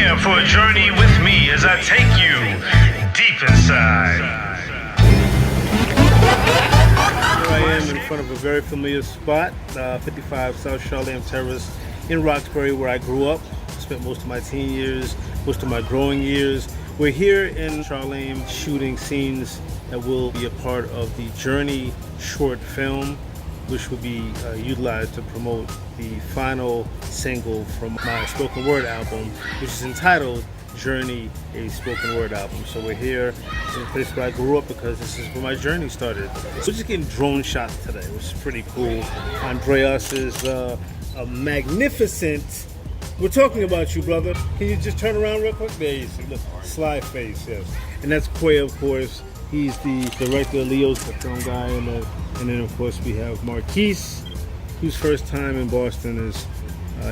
Prepare for a journey with me as I take you deep inside. Here I am in front of a very familiar spot, 55 South Charlemagne Terrace in Roxbury, where I grew up. Spent most of my teen years, most of my growing years. We're here in Charlemagne shooting scenes that will be a part of the Journey short film, which will be utilized to promote the final single from my spoken word album, which is entitled Journey, a spoken word album. So we're here in the place where I grew up because this is where my journey started. So we're just getting drone shots today, which is pretty cool. Andreas is a magnificent. We're talking about you, brother. Can you just turn around real quick? There you see, look, sly face, yes. And that's Quay, of course. He's the director of Leo's, the film guy, and then of course we have Marquise, whose first time in Boston is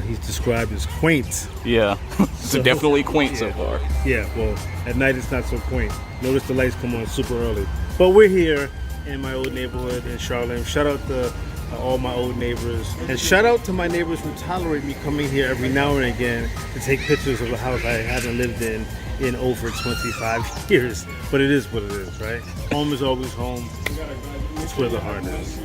he's described as quaint. Yeah, it's So, definitely quaint yeah. so far. Yeah, well, at night it's not so quaint. Notice the lights come on super early. But we're here in my old neighborhood in Charlotte. Shout out to all my old neighbors. And shout out to my neighbors who tolerate me coming here every now and again to take pictures of a house I haven't lived in over 25 years. But it is what it is, right? Home is always home. It's where the heart is.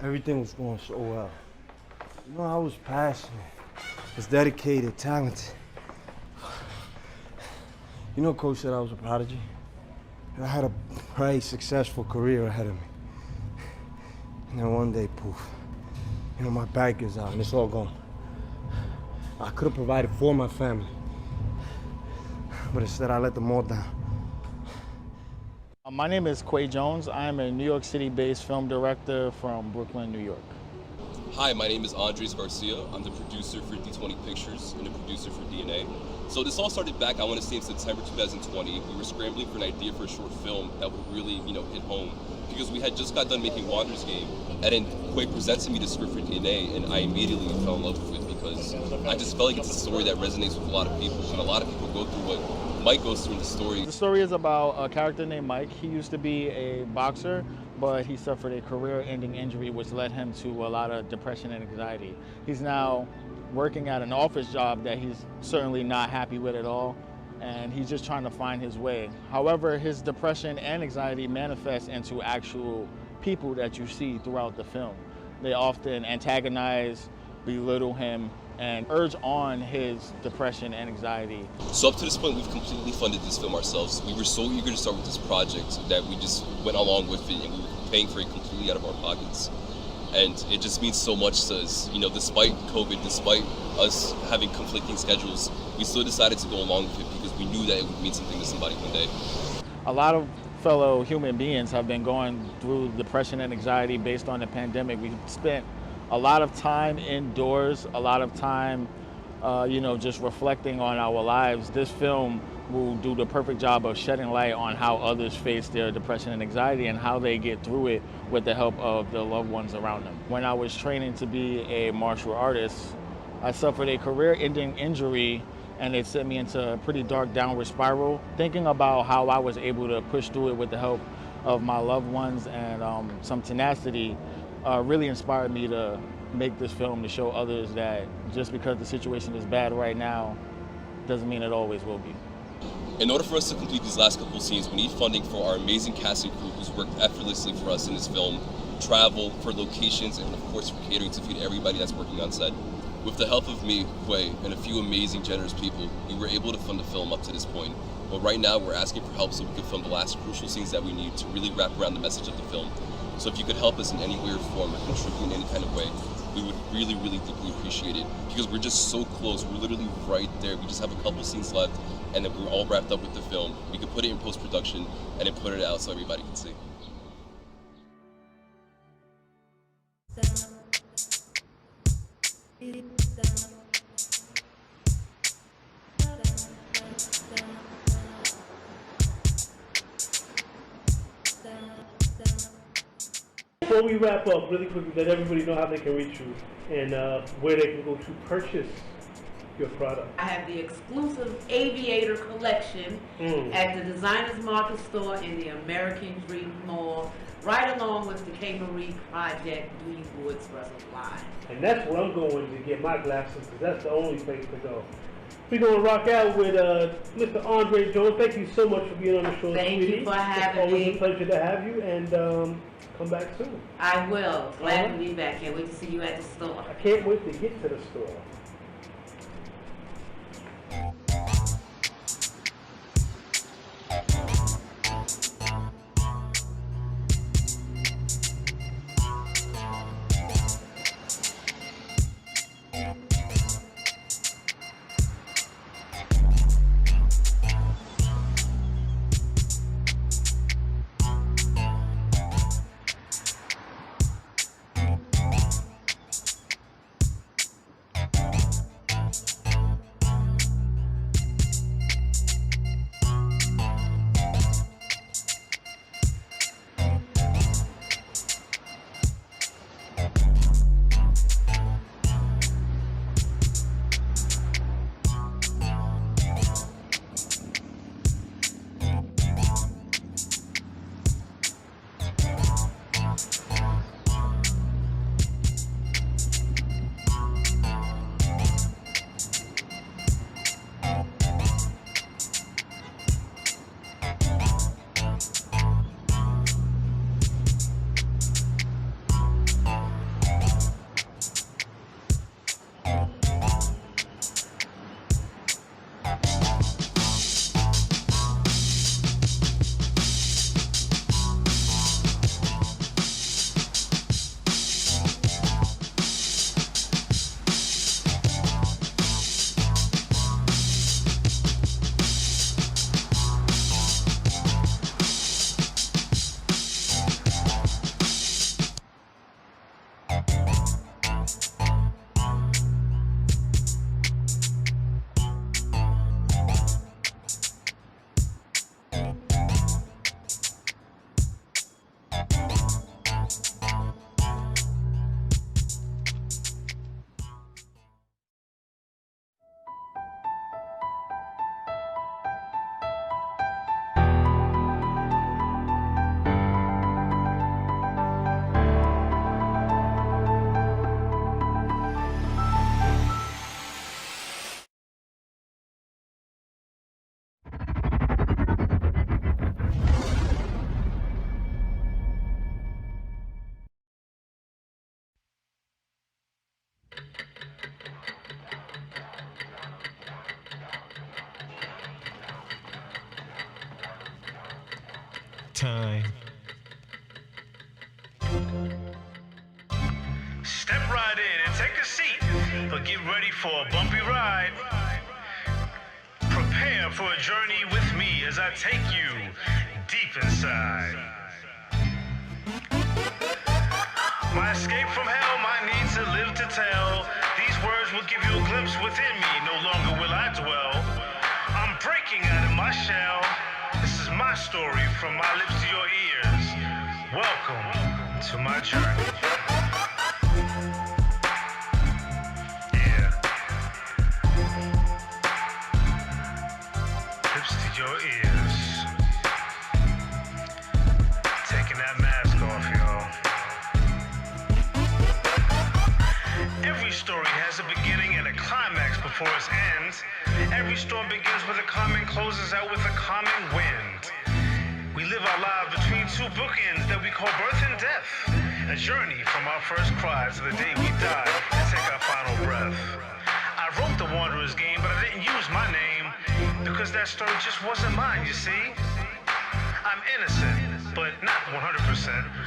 Everything was going so well. You know, I was passionate, was dedicated, talented. You know, Coach said I was a prodigy. I had a very successful career ahead of me. And then one day, poof, you know, my back is out and it's all gone. I could have provided for my family, but instead I let them all down. My name is Quay Jones. I'm a New York City-based film director from Brooklyn, New York. Hi, my name is Andres Garcia. I'm the producer for D20 Pictures and the producer for DNA. So this all started back, I want to say, in September 2020. We were scrambling for an idea for a short film that would really, hit home, because we had just got done making Wander's Game, and then Quay presented me the script for DNA, and I immediately fell in love with it because I just felt like it's a story that resonates with a lot of people, and a lot of people go through what Mike goes through in the story. The story is about a character named Mike. He used to be a boxer, but he suffered a career-ending injury which led him to a lot of depression and anxiety. He's now working at an office job that he's certainly not happy with at all, and he's just trying to find his way. However, his depression and anxiety manifest into actual people that you see throughout the film. They often antagonize, belittle him, and urge on his depression and anxiety. So up to this point, we've completely funded this film ourselves. We were so eager to start with this project that we just went along with it, and we were paying for it completely out of our pockets. And it just means so much to us. Despite COVID, despite us having conflicting schedules, we still decided to go along with it because we knew that it would mean something to somebody one day. A lot of fellow human beings have been going through depression and anxiety based on the pandemic. We've spent a lot of time indoors, a lot of time, just reflecting on our lives. This film will do the perfect job of shedding light on how others face their depression and anxiety and how they get through it with the help of the loved ones around them. When I was training to be a martial artist, I suffered a career-ending injury, and it sent me into a pretty dark downward spiral. Thinking about how I was able to push through it with the help of my loved ones and some tenacity really inspired me to make this film to show others that just because the situation is bad right now doesn't mean it always will be. In order for us to complete these last couple of scenes, we need funding for our amazing casting crew who's worked effortlessly for us in this film, travel, for locations, and of course for catering to feed everybody that's working on set. With the help of me, Quay, and a few amazing, generous people, we were able to fund the film up to this point. But right now, we're asking for help so we can film the last crucial scenes that we need to really wrap around the message of the film. So if you could help us in any way or form, or contribute in any kind of way, we would really, really deeply appreciate it, because we're just so close. We're literally right there. We just have a couple scenes left, and then we're all wrapped up with the film. We could put it in post-production and then put it out so everybody can see. Before we wrap up, really quickly, let everybody know how they can reach you and where they can go to purchase Your product. I have the exclusive Aviator collection at the Designers Market store in the American Dream Mall, right along with the K. Marie Project Bleeding Express line. And that's where I'm going to get my glasses, because that's the only place to go. We're going to rock out with Mr. Andre Jones. Thank you so much for being on the show, Thank sweetie. you for having me. me. It's always a pleasure to have you, and come back soon. I will. Glad to be back. Can't wait to see you at the store. I can't wait to get to the store. Time. Step right in and take a seat, but get ready for a bumpy ride. Prepare for a journey with me as I take you deep inside. My escape from hell, my need to live to tell. These words will give you a glimpse within me, no longer will I dwell. I'm breaking out of my shell. This is my story from my lips to your ears. Welcome to my journey. Yeah. Lips to your ears. Taking that mask off, y'all. Every story has a beginning and a climax before its ends. Every storm begins with a calm and closes out with a calming wind. We live our lives between two bookends that we call birth and death. A journey from our first cry to the day we die and take our final breath. I wrote the Wanderer's Game, but I didn't use my name because that story just wasn't mine, you see. I'm innocent, but not 100%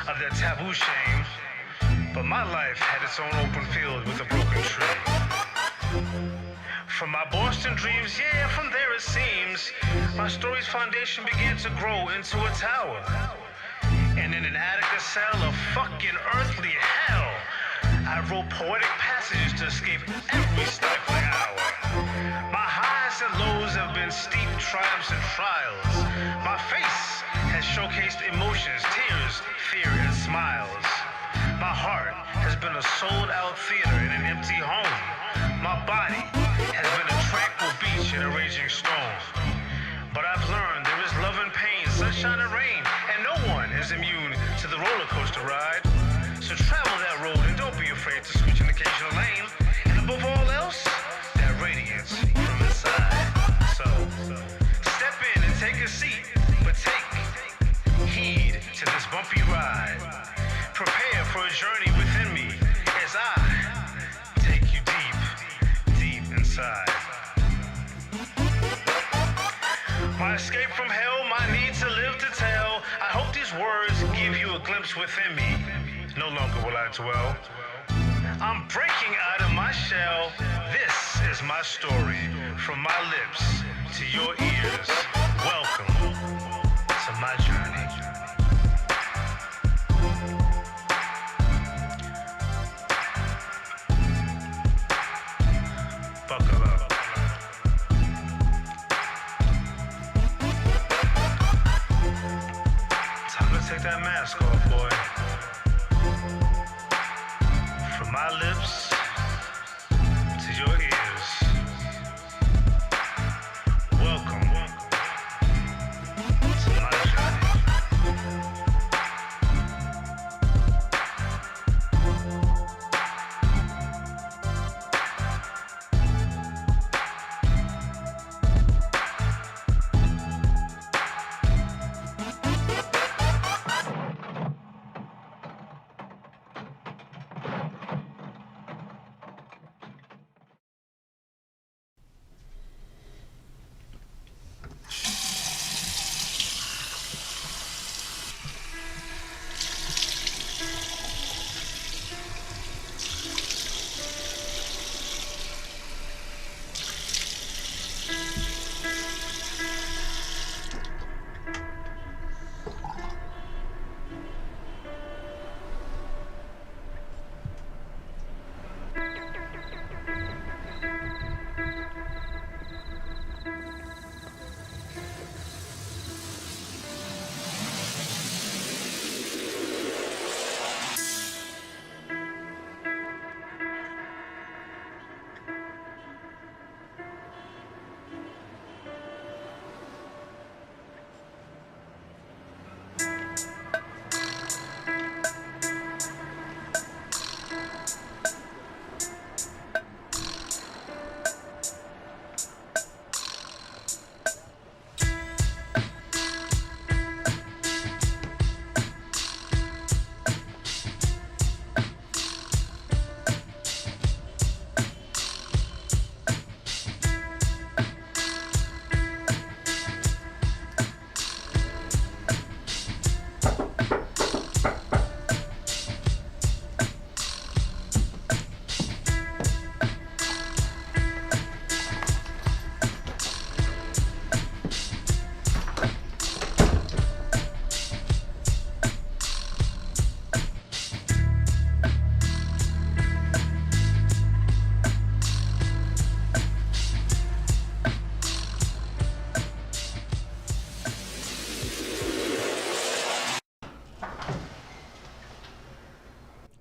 of that taboo shame. But my life had its own open field with a broken tree. From my Boston dreams, yeah, from there it seems, my story's foundation began to grow into a tower. And in an attic, a cell of fucking earthly hell, I wrote poetic passages to escape every stifling hour. My highs and lows have been steep triumphs and trials. My face has showcased emotions, tears, fear, and smiles. My heart has been a sold-out theater in an empty home. My body has been in a raging storm. But I've learned there is love and pain, sunshine and rain, and no one is immune to the roller coaster ride. So travel that road and don't be afraid to switch an occasional lane. And above all else, that radiance from inside. So step in and take a seat, but take heed to this bumpy ride. Prepare for a journey within me as I take you deep, deep inside. My escape from hell, my need to live to tell. I hope these words give you a glimpse within me. No longer will I dwell. I'm breaking out of my shell. This is my story, from my lips to your ears. Welcome to my journey. Buckle up. Time to take that mask off, boy. From my lips to your ears. Welcome to my journey.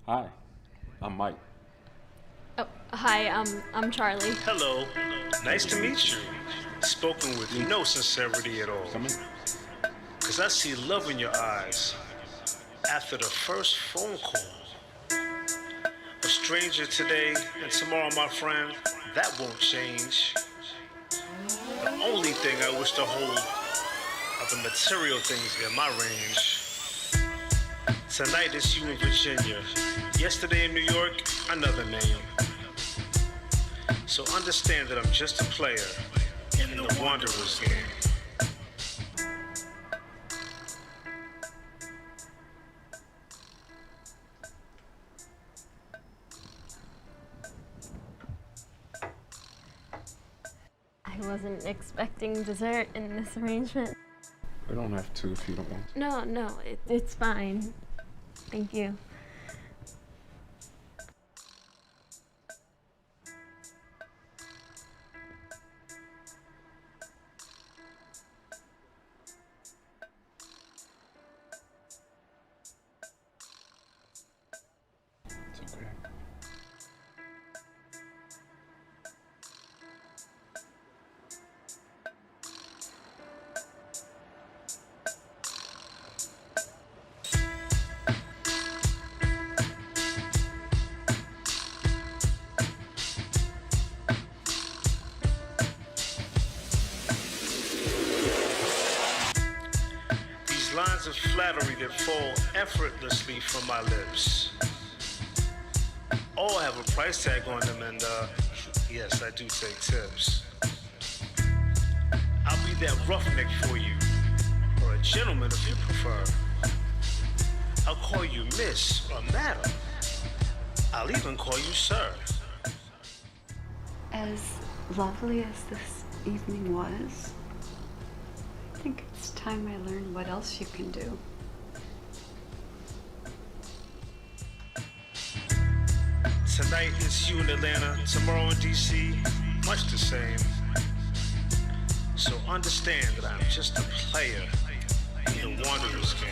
Hi, I'm Mike. Oh, hi, I'm Charlie. Hello. Nice to meet you. Spoken with no sincerity at all. Come in. Cause I see love in your eyes after the first phone call. A stranger today and tomorrow, my friend, that won't change. The only thing I wish to hold are the material things in my range. Tonight it's you in Virginia. Yesterday in New York, another name. So understand that I'm just a player in the Wanderer's game. I wasn't expecting dessert in this arrangement. We don't have to if you don't want. No, it's fine. Thank you. It's okay. words of flattery that fall effortlessly from my lips. All have a price tag on them, and yes, I do take tips. I'll be that roughneck for you, or a gentleman if you prefer. I'll call you miss or madam. I'll even call you sir. As lovely as this evening was, I think it's time I learned what else you can do. Tonight it's you in Atlanta, tomorrow in DC, much the same. So understand that I'm just a player in the Wanderers game.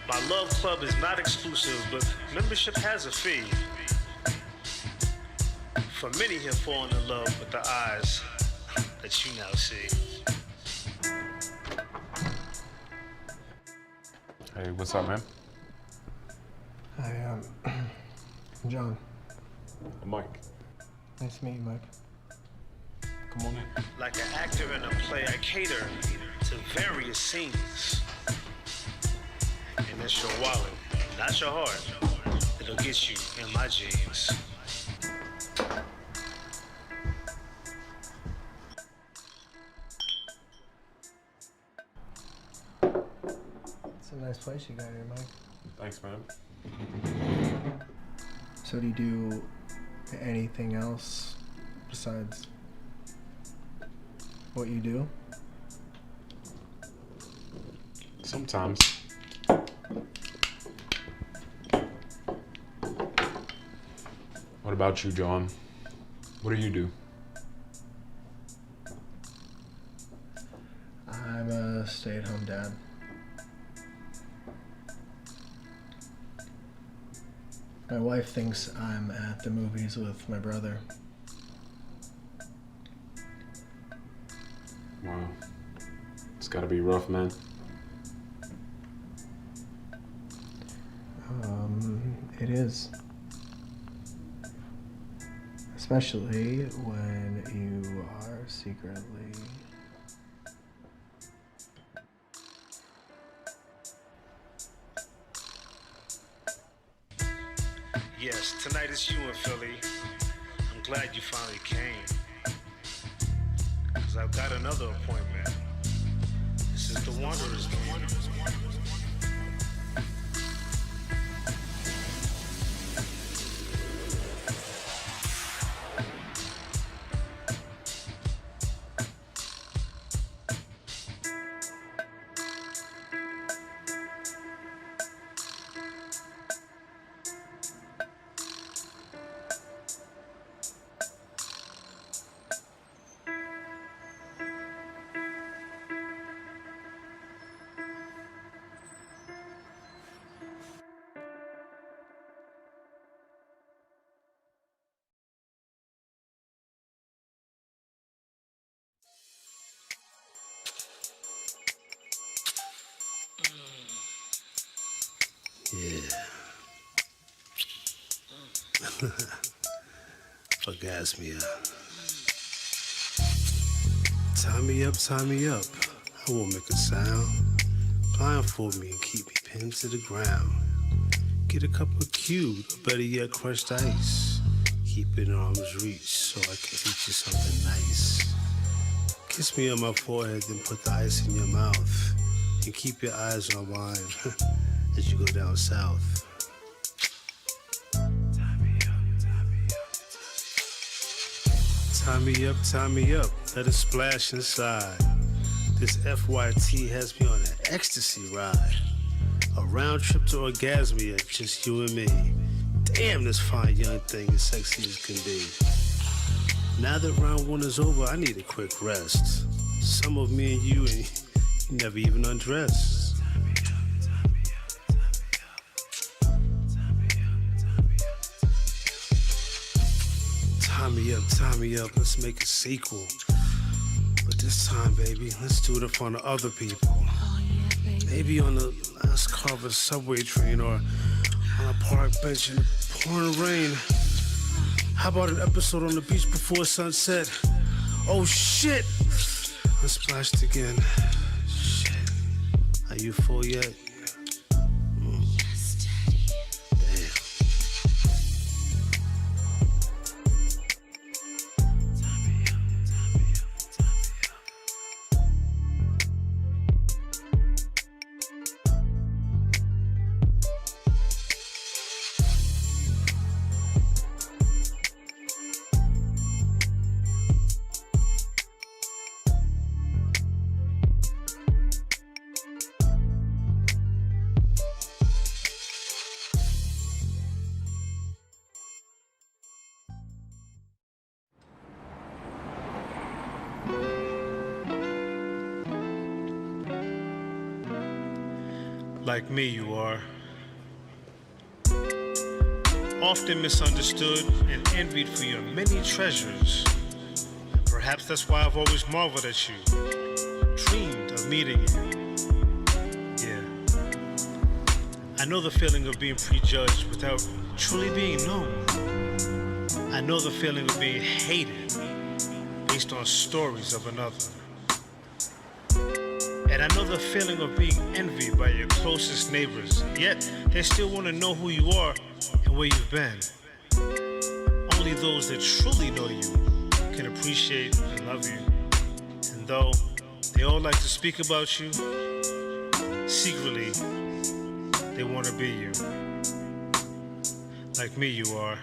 My love club is not exclusive, but membership has a fee. For many have fallen in love with the eyes that you now see. Hey, what's up, man? Hi, I'm John. I'm Mike. Nice to meet you, Mike. Come on in. Like an actor in a play, I cater to various scenes. And it's your wallet, not your heart, that'll get you in my jeans. It's a nice place you got here, Mike. Thanks, man. So do you do anything else besides what you do? Sometimes. What about you, John? What do you do? I'm a stay-at-home dad. My wife thinks I'm at the movies with my brother. Wow. It's gotta be rough, man. It is. Especially when you are secretly... Yes, tonight it's you in Philly. I'm glad you finally came. Cause I've got another appointment. This is the Wanderers game. Yeah. Gas me up. Tie me up, tie me up. I won't make a sound. Blindfold me and keep me pinned to the ground. Get a cup of cube, or better yet, crushed ice. Keep it in arm's reach so I can teach you something nice. Kiss me on my forehead, then put the ice in your mouth. And keep your eyes on mine as you go down south. Tie me up, tie me up, let it splash inside. This FYT has me on an ecstasy ride. A round trip to Orgasmia, just you and me. Damn, this fine young thing is sexy as can be. Now that round one is over, I need a quick rest. Some of me and you never even undressed. Tie me up, let's make a sequel. But this time, baby, let's do it in front of other people. Maybe on the last car of a subway train or on a park bench in the pouring rain. How about an episode on the beach before sunset? Oh shit! I splashed again. Shit. Are you full yet? Like me, you are. Often misunderstood and envied for your many treasures. Perhaps that's why I've always marveled at you, dreamed of meeting you. Yeah. I know the feeling of being prejudged without truly being known. I know the feeling of being hated based on stories of another. And I know the feeling of being envied by your closest neighbors, yet they still want to know who you are and where you've been. Only those that truly know you can appreciate and love you. And though they all like to speak about you, secretly, they want to be you. Like me, you are.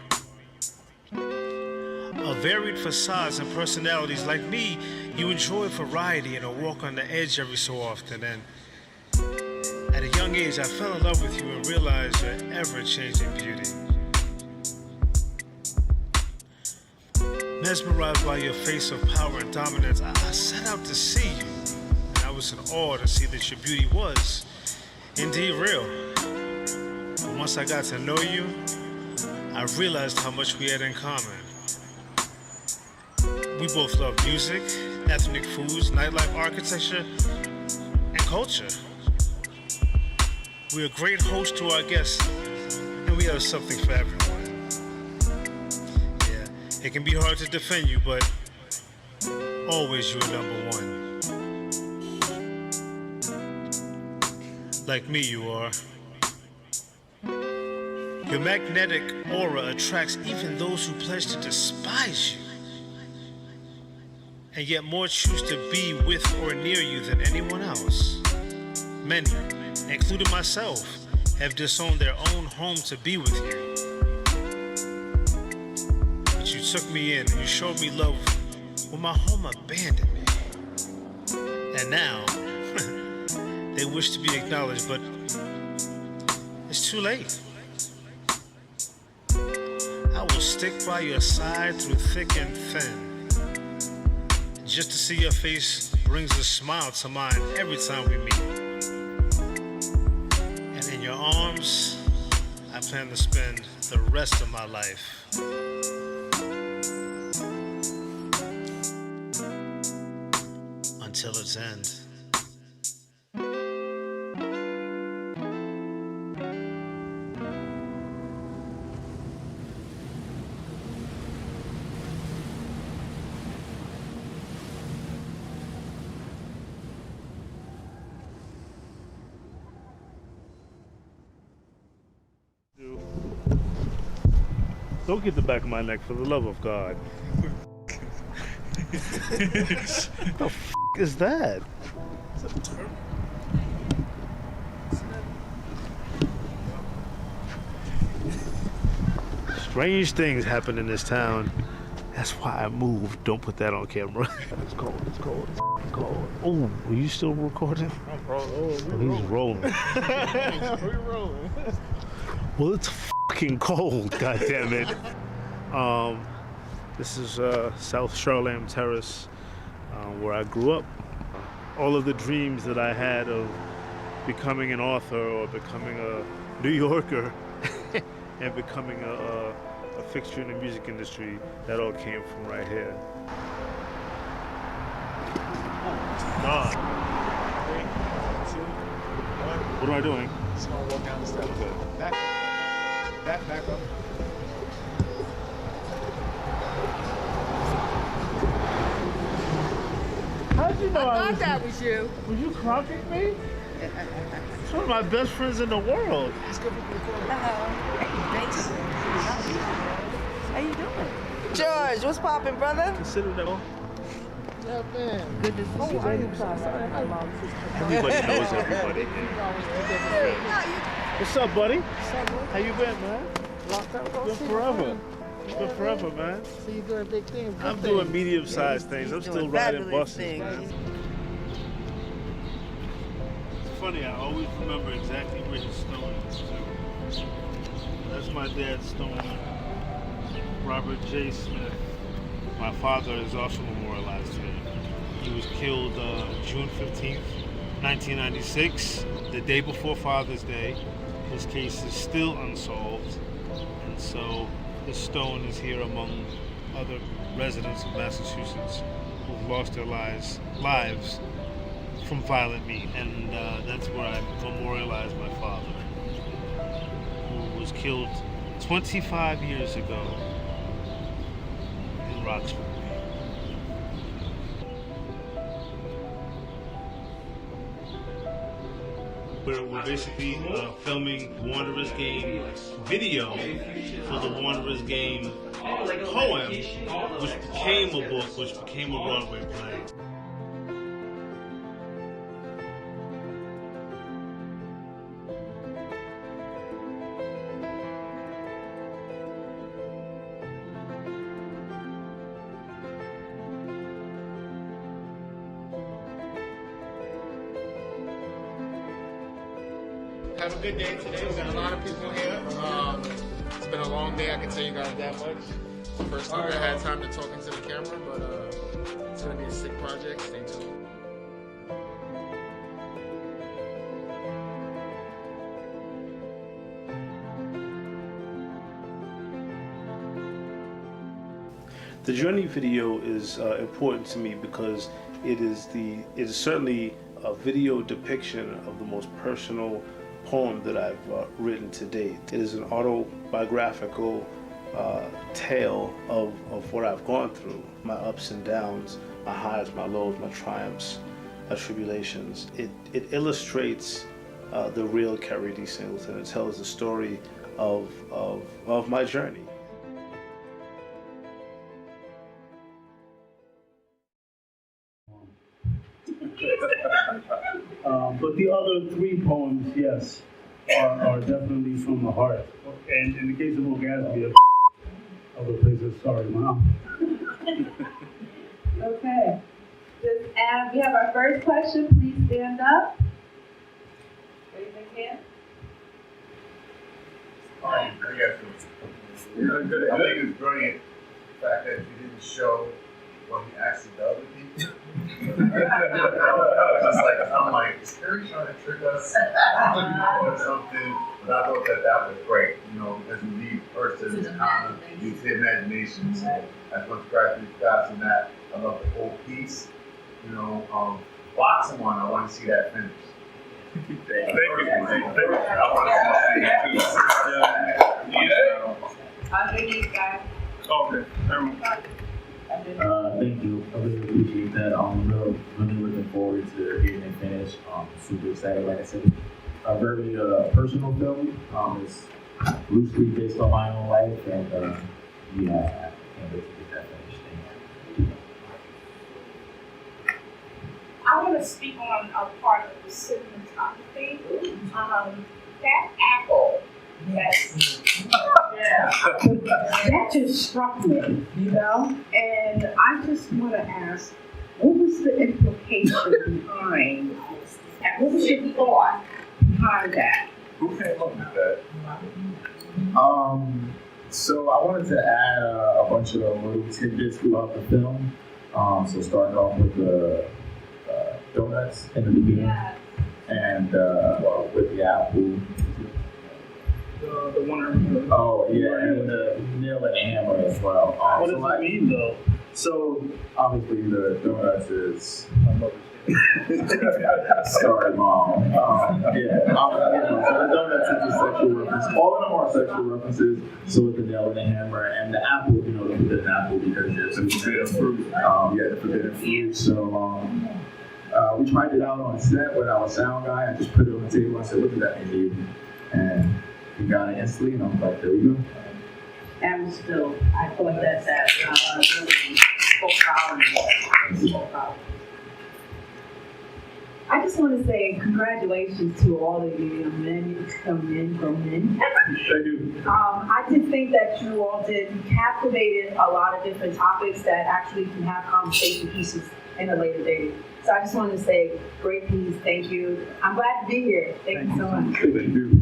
Of varied facades and personalities, like me, you enjoy variety and a walk on the edge every so often. And at a young age, I fell in love with you and realized your ever-changing beauty. Mesmerized by your face of power and dominance, I set out to see you. And I was in awe to see that your beauty was indeed real. And once I got to know you, I realized how much we had in common. We both love music, ethnic foods, nightlife architecture, and culture. We're a great host to our guests, and we have something for everyone. Yeah, it can be hard to defend you, but always you are number one. Like me, you are. Your magnetic aura attracts even those who pledge to despise you. And yet more choose to be with or near you than anyone else. Many, including myself, have disowned their own home to be with you. But you took me in and you showed me love when my home abandoned me. And now, they wish to be acknowledged, but it's too late. I will stick by your side through thick and thin. Just to see your face brings a smile to mine every time we meet. And in your arms, I plan to spend the rest of my life. Until its end. Don't get the back of my neck, for the love of God. What the f*** is that? Strange things happen in this town. That's why I moved. Don't put that on camera. It's cold. It's cold. It's cold. Oh, are you still recording? I'm rolling. Oh, he's rolling. We're rolling. Well, it's fucking cold, goddammit. This is South Charlem Terrace, where I grew up. All of the dreams that I had of becoming an author or becoming a New Yorker and becoming a fixture in the music industry, that all came from right here. God. What am I doing? Just gonna walk down the steps. Back up. How'd you know I thought that was you. Was you clocking me? It's one of my best friends in the world. How you doing? George, what's poppin', brother? Consider that all. Yeah, man. Good to see you. Everybody knows everybody. What's up, buddy? How you been, man? Locked up. Been forever. Been forever, man. So you doing big things. I'm doing medium-sized things. I'm still riding buses, man. It's funny, I always remember exactly where his stone is, too. That's my dad's stone. Robert J. Smith. My father is also memorialized here. He was killed June 15th, 1996, the day before Father's Day. His case is still unsolved, and so his stone is here among other residents of Massachusetts who've lost their lives from violent means. And that's where I memorialize my father, who was killed 25 years ago in Roxbury. We're basically filming the Wanderers game video for the Wanderers game poem, which became a book, which became a Broadway play. Have a good day today. We got a lot of people here. It's been a long day, I can tell you guys that much. First time I had time to talk into the camera, but it's going to be a sick project. Stay tuned. The journey video is important to me because it is certainly a video depiction of the most personal poem that I've written to date. It is an autobiographical tale of what I've gone through, my ups and downs, my highs, my lows, my triumphs, my tribulations. It illustrates the real Keri D. Singleton. It tells the story of my journey. But the other three poems, yes, are definitely from the heart. And in the case of Orgasmia, other places, sorry, Mom. Okay. We have our first question. Please stand up. Raise your hand. I think it's brilliant the fact that you didn't show what he asked the other people. I'm like, is Keri trying to trick us or something? But I thought that was great. You know, as we lead person, use his imagination. So as much gratitude to God in that. I love the whole piece. You know, boxing one, I want to see that finish. Thank you. I want to see Underneath, guys. Okay. Thank you. I really appreciate that. Really looking forward to hearing it finish. Super excited. Like I said, a very personal film. It's loosely based on my own life, and I can't wait to get that finished. Thank you. I want to speak on a part of the cinematography. That apple. Yes. That just struck me, you know? And I just want to ask, what was the implication behind that? What was your thought behind that? Who came up with that? So I wanted to add a bunch of little tidbits throughout the film. So starting off with the donuts in the beginning, and with the apple. The one. Oh yeah, and the nail and the hammer as well. What does that mean though? So obviously the donuts is Sorry, Mom. Yeah, so the donut's is a sexual reference. All of them are sexual references. So with the nail and the hammer and the apple, the forbidden apple because it's a forbidden fruit. The forbidden fruit. So we tried it out on set with our sound guy. I just put it on the table. I said, "What does that mean to you?" And he got it instantly, and I was like, "There you go." That was dope. I thought that really spoke out. I just want to say congratulations to all of you young men. Thank you. I just think that you all captivated a lot of different topics that actually can have conversation pieces in a later date. So I just want to say great piece. Thank you. I'm glad to be here. Thank you so much. Thank you.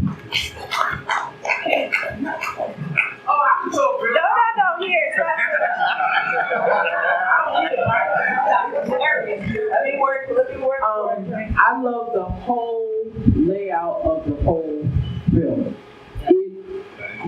Oh, I'm so good. No, here. Let me work. I love the whole layout of the whole film. It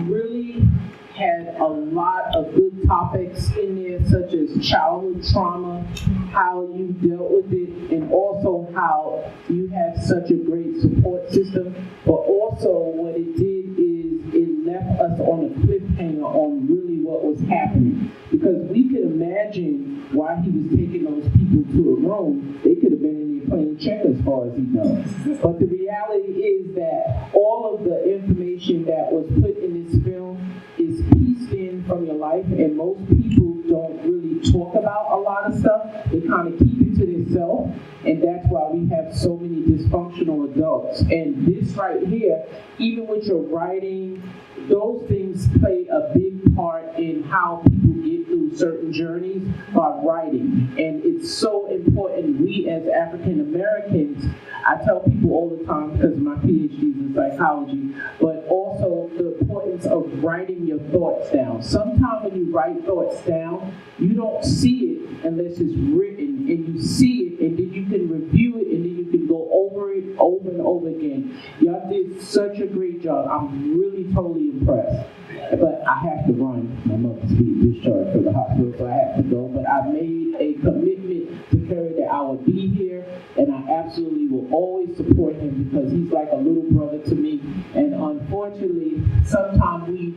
really had a lot of good topics in there, such as childhood trauma, how you dealt with it, and also how you have such a great support system. But also what it did is it left us on a cliffhanger on really what was happening. Because we could imagine why he was taking those people to a room. They could have been in there playing checkers as far as he knows. But the reality is that all of the information that was put in this film is pieced in from your life, and most people don't really talk about a lot of stuff. They kind of keep it to themselves, and that's why we have so many dysfunctional adults. And this right here, even with your writing, those things play a big part in how people get through certain journeys by writing. And it's so important. We as African Americans, I tell people all the time because of my PhDs in psychology, but also the importance of writing your thoughts down. Sometimes when you write thoughts down, you don't see it unless it's written, and you see it, and then you can review it, and then you can go over it over and over again. Y'all did such a great job. I'm really totally impressed. But I have to run. My mother's being discharged from the hospital, so I have to go. But I made a commitment to Keri that I would be here, and I absolutely will always support him because he's like a little brother to me. And unfortunately, sometimes we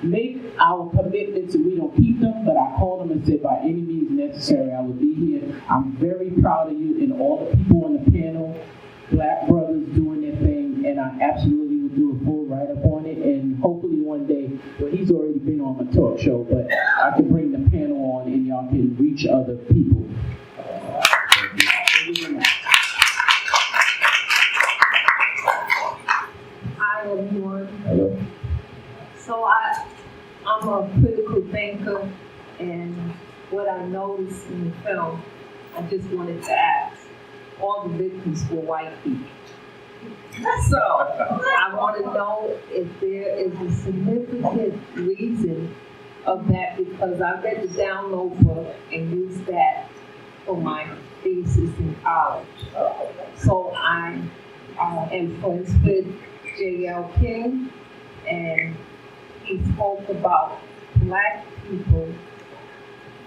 make our commitments and we don't keep them, but I called him and said, by any means necessary, I will be here. I'm very proud of you and all the people on the panel, Black brothers doing their thing, and I absolutely will do a full write-up on it, and hopefully one day, well, he's already been on my talk show, but I can bring the panel on and y'all can reach other people. Hi, everyone. Hello. So I'm a critical thinker, and what I noticed in the film, I just wanted to ask. All the victims were white people. So I want to know if there is a significant reason of that, because I read the download book and used that for my thesis in college. So I am friends with J.L. King, and he spoke about Black people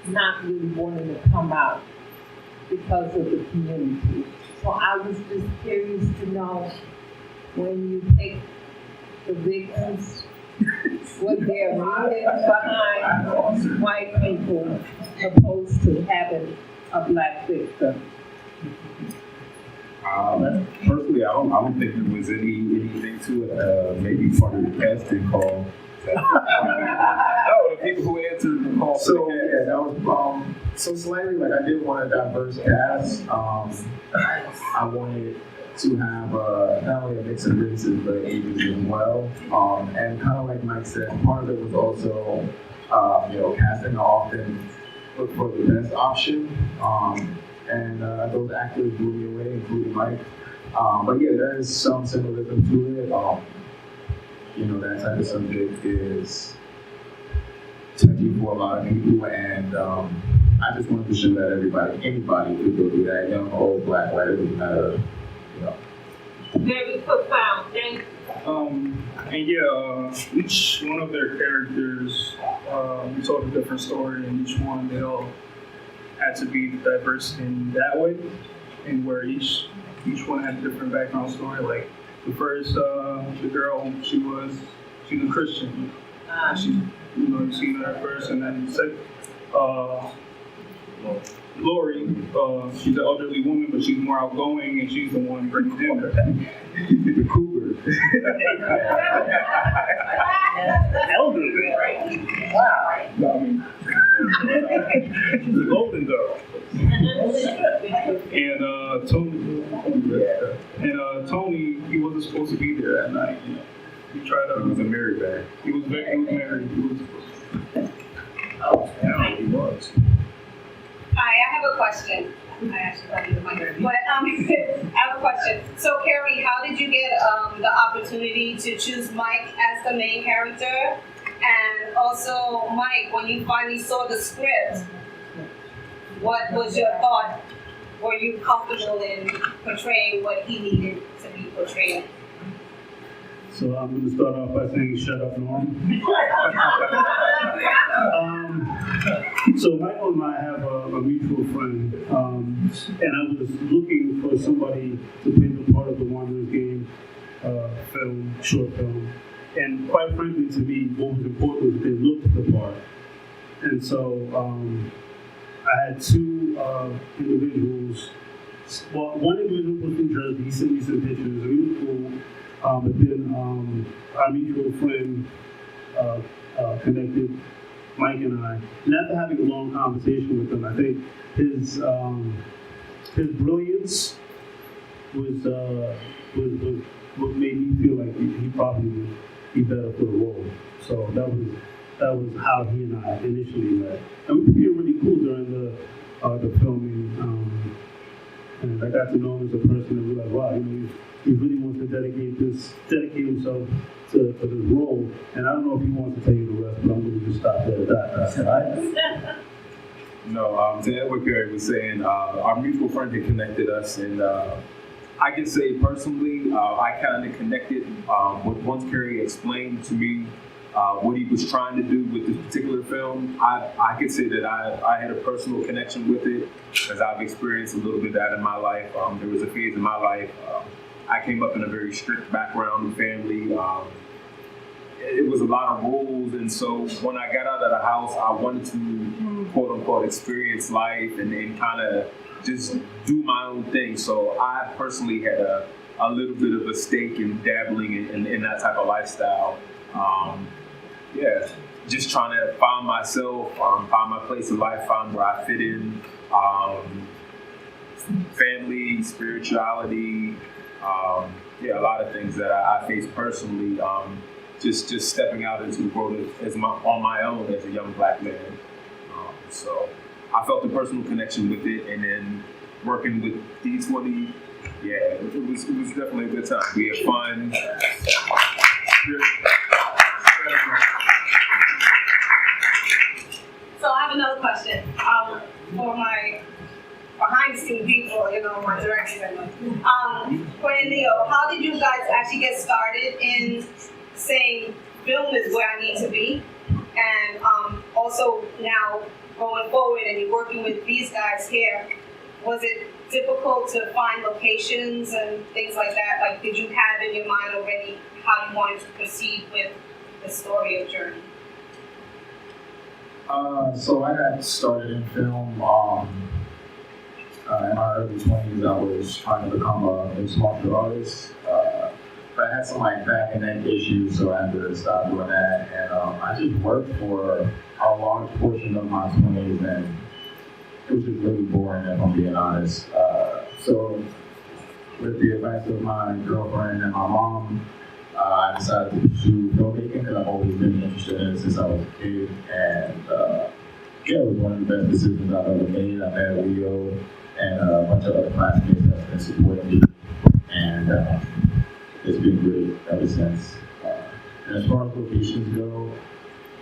not really wanting to come out because of the community. So I was just curious to know, when you take the victims, what their reasons behind white people opposed to having a Black victim. Personally, I don't think there was anything to it. Maybe part of the casting call. No, the people who answered the call. So yeah, that was so slightly like I did want a diverse cast. I wanted to have not only a mix of races but ages as well. And kind of like Mike said, part of it was also casting often look for the best option. And those actors blew me away, including Mike. But yeah, there is some symbolism to it. That type of subject is touchy for a lot of people, and I just wanted to show that anybody could go do that, young, old, Black, white, it doesn't matter, Very profound, thank you. And yeah, each one of their characters, we told a different story, and each one, they all had to be diverse in that way. and where each one had a different background story. Like the first, the girl, she's a Christian. She, you seen her at first, and then second, Lori, she's an elderly woman, but she's more outgoing, and she's the one bringing dinner. The cougar. Elderly. Wow. No, I mean, she's a golden girl. And Tony, he wasn't supposed to be there that night. He tried to. He was a married man. He was married. He was supposed to. Oh, yeah, he was. Hi, I have a question. I actually thought you were my but I have a question. So, Keri, how did you get the opportunity to choose Mike as the main character? And also, Mike, when you finally saw the script, what was your thought? Were you comfortable in portraying what he needed to be portrayed? So I'm going to start off by saying, shut up, Norm. So Michael and I have a mutual friend, and I was looking for somebody to play the part of the Wanderers game short film. And quite frankly, to me, what was important was they looked the part. And so I had two individuals. Well, one individual was from Jersey. He sent me some pictures. It was cool. But then our mutual friend connected Mike and I. And after having a long conversation with him, I think his brilliance was what made me feel like he probably would be better for the role. So that was how he and I initially met. And we became really cool during the filming. And I got to know him as a person and realized, wow, he really wants to dedicate himself to this role. And I don't know if he wants to tell you the rest, but I'm going to just stop there at that. No, to add what Keri was saying, our mutual friend had connected us, and I can say personally, I kind of connected once Keri explained to me what he was trying to do with this particular film. I could say that I had a personal connection with it, as I've experienced a little bit of that in my life. There was a phase in my life, I came up in a very strict background and family. It was a lot of rules, and so when I got out of the house, I wanted to, quote unquote, experience life and kind of just do my own thing. So I personally had a little bit of a stake in dabbling in that type of lifestyle. Just trying to find myself, find my place in life, find where I fit in. Family, spirituality, a lot of things that I face personally. Just stepping out into the world on my own as a young black man. So I felt a personal connection with it, and then working with D20, it was definitely a good time. We had fun. So I have another question for my behind-the-scenes people, my direction. For Leo, how did you guys actually get started in saying film is where I need to be? And also now going forward and you're working with these guys here, was it difficult to find locations and things like that? Like, did you have in your mind already how you wanted to proceed with the story of Journey? So I got started in film in my early 20s. I was trying to become a mixed martial artist. But I had some back and neck issues, so I had to stop doing that. And I just worked for a large portion of my 20s, and it was just really boring, if I'm being honest. So with the advice of my girlfriend and my mom, I decided to pursue filmmaking because I've always been interested in it since I was a kid. And it was one of the best decisions I've ever made. I've had Leo and a bunch of other classmates that have been supporting me. And it's been great ever since. And as far as locations go,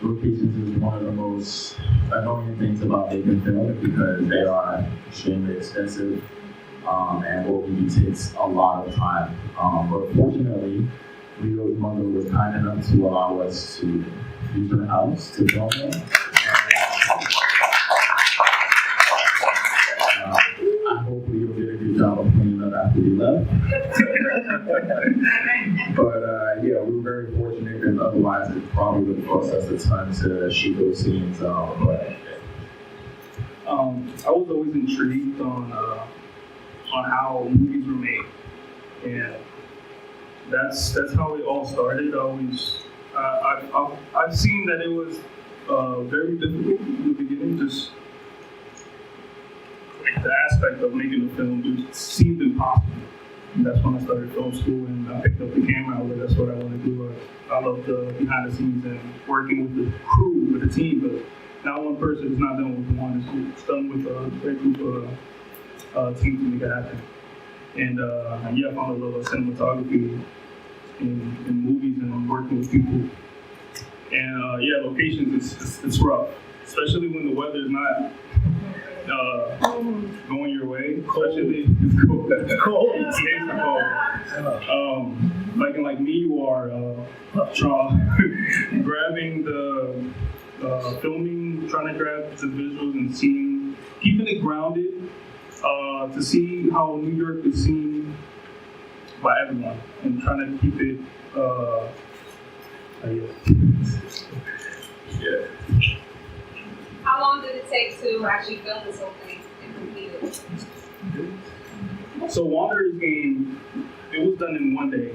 locations is one of the most annoying things about making film because they are extremely expensive and what we do takes a lot of time. But fortunately, Leo's mother was kind enough to allow us to use her house to film it. I hope Leo did a good job of cleaning up after we left. But yeah, we were very fortunate because otherwise it probably would have cost us a ton to shoot those scenes. I was always intrigued on how movies were made, and that's how it all started. I've seen that it was very difficult in the beginning. Just the aspect of making a film just seemed impossible. And that's when I started film school and I picked up the camera. That's what I want to do. I love the behind the scenes and working with the crew, with the team. But not one person is not done with one. It's done with a great group of team to make it happen. And yeah, I found a love of cinematography in movies and working with people. And yeah, locations, it's rough, especially when the weather is not going your way. Especially it's cold. It's cold. It's cold. Like me, you are grabbing the filming, trying to grab the visuals and seeing, keeping it grounded to see how New York is seen by everyone, and trying to keep it. Yeah. How long did it take to actually film this whole thing and complete it? So Wanderer's Game, it was done in one day.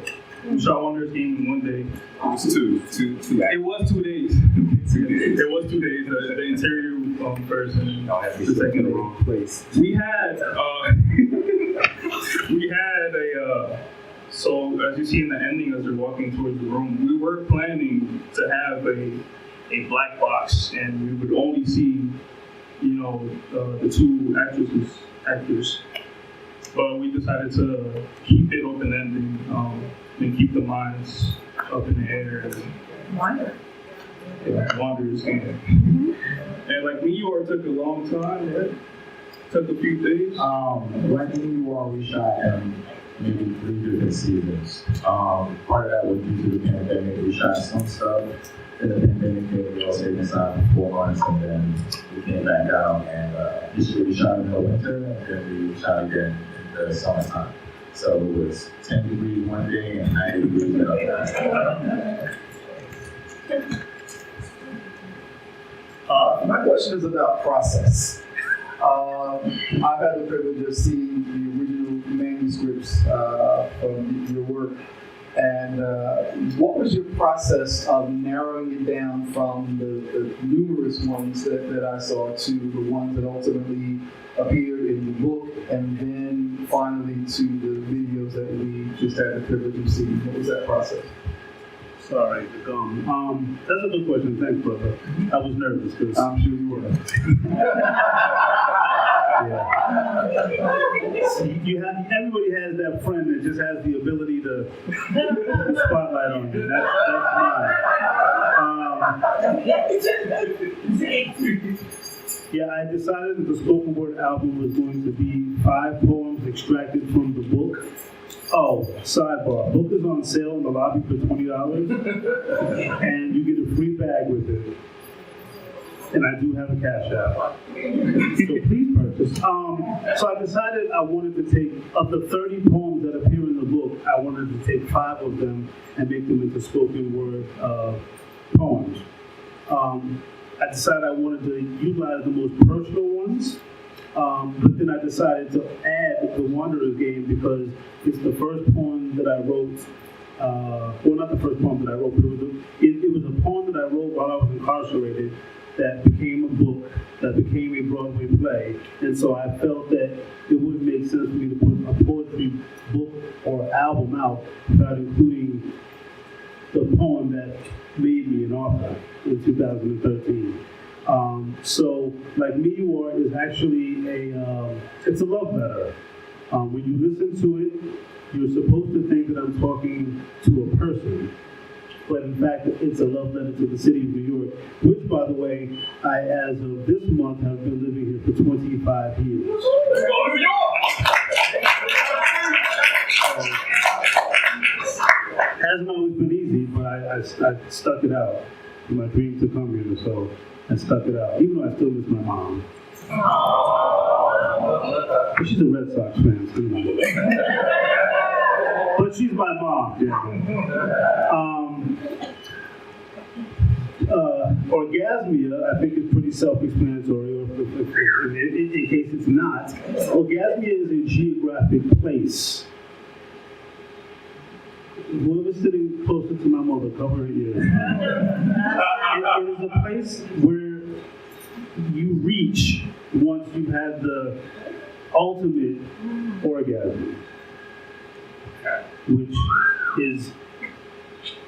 We shot Wanderer's Game in one day. It was two. It was 2 days. It was 2 days. The interior first and the second in the wrong place. We had a so as you see in the ending as they're walking towards the room, we were planning to have a black box, and we would only see, the two actors. But we decided to keep it open-ended and keep the minds up in the air. Wonder. Yeah, Wanderer's Game. And like New York took a long time, right? Took a few days. Like New York, we shot maybe 3 different seasons. Part of that was due to the pandemic. We shot some stuff in the pandemic, we all stayed inside for 4 months, and then we came back out. And this year we shot in the winter, and then we shot again in the summertime. So it was 10 degrees one day and 90 degrees the other. My question is about process. I've had the privilege of seeing the original manuscripts from your work. And what was your process of narrowing it down from the numerous ones that I saw to the ones that ultimately appeared in the book, and then finally to the videos that we just had the privilege of seeing? What was that process? Sorry, the gum. That's a good question. Thanks, brother. I was nervous because I'm sure you were. Everybody has that friend that just has the ability to spotlight on you. That's mine. Yeah, I decided that the spoken word album was going to be 5 poems extracted from the book. Oh, sidebar. Book is on sale in the lobby for $20, and you get a free bag with it. And I do have a cash app. So please purchase. So I decided I wanted to take, of the 30 poems that appear in the book, I wanted to take 5 of them and make them into spoken word poems. I decided I wanted to utilize the most personal ones. But then I decided to add the Wanderer's Game because it's the first poem that I wrote. Well, not the first poem that I wrote, but it was a poem that I wrote while I was incarcerated that became a book, that became a Broadway play. And so I felt that it wouldn't make sense for me to put a poetry book or album out without including the poem that made me an author in 2013. So, like Me You Are is actually it's a love letter. When you listen to it, you're supposed to think that I'm talking to a person, but in fact, it's a love letter to the city of New York, which, by the way, I, as of this month, have been living here for 25 years. Let's go New York! Hasn't always been easy, but I stuck it out. My dream to come here, so I stuck it out, even though I still miss my mom. She's a Red Sox fan, so you know. But she's my mom, orgasmia, I think, is pretty self-explanatory, or in case it's not. Orgasmia is a geographic place. Whoever's sitting closer to my mother, cover her ears. It is a place where you reach once you've had the ultimate orgasm, which is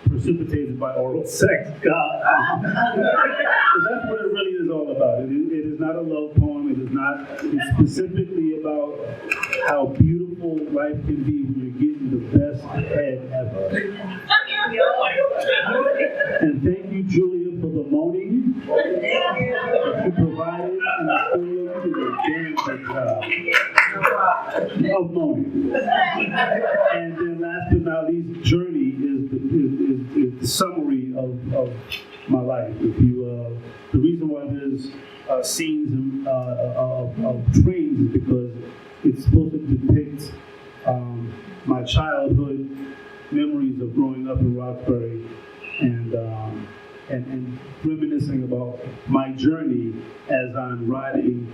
precipitated by oral sex. God. So that's what it really is all about. It is not a love poem. It's specifically about how beautiful life can be when you're getting the best head ever. And thank you, Julia, for the moaning that you provided in the story. You did a damn good job of moaning. And then last but not least, journey is the summary of my life. If you, the reason why there's scenes of trains is because it's supposed to depict my childhood memories of growing up in Roxbury and reminiscing about my journey as I'm riding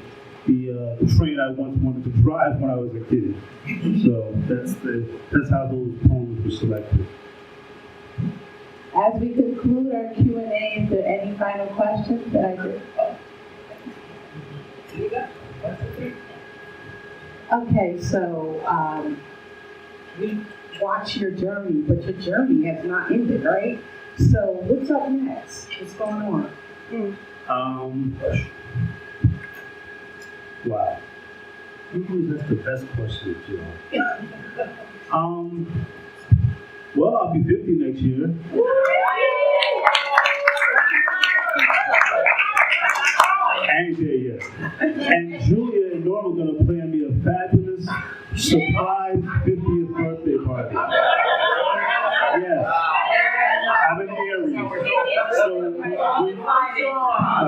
the train I once wanted to drive when I was a kid. So that's how those poems were selected. As we conclude our Q&A, is there any final questions that I did? Okay, so we watch your journey, but your journey has not ended, right? So what's up next? What's going on? Wow. Usually that's the best question, Jill. Well, I'll be 50 next year. I ain't there yet. And Julia and Norm are going to plan me a fabulous surprise 50th birthday party. Yes. I'm in Aries. So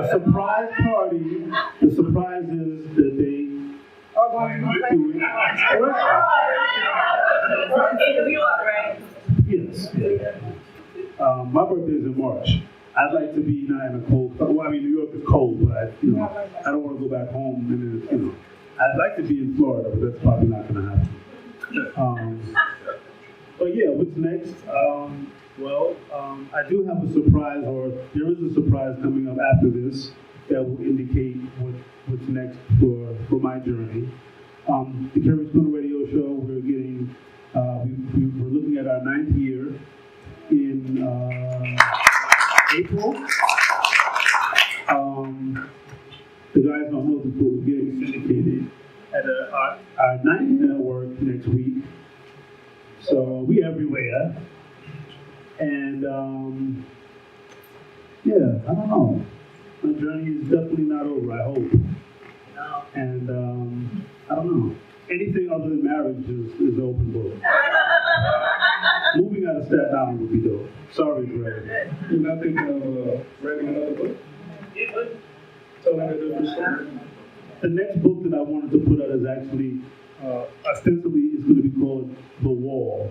a surprise party. The surprise is that they are going to do it. Yes. My birthday is in March. I'd like to be not in a cold. Well, I mean, New York is cold, but I don't want to go back home. And I'd like to be in Florida, but that's probably not going to happen. But yeah, what's next? I do have a surprise, or there is a surprise coming up after this that will indicate what's next for my journey. The Keri D Radio Show, we're getting. We're looking at our 9th year in April. The guys don't know this, but we're getting syndicated at our 9th network next week. So we everywhere. And I don't know. My journey is definitely not over, I hope. And I don't know. Anything other than marriage is open book. Moving out of Staten Island would be dope. Sorry, Greg. You're not thinking of writing another book? Telling a different story? The next book that I wanted to put out is actually, ostensibly, it's going to be called The Wall,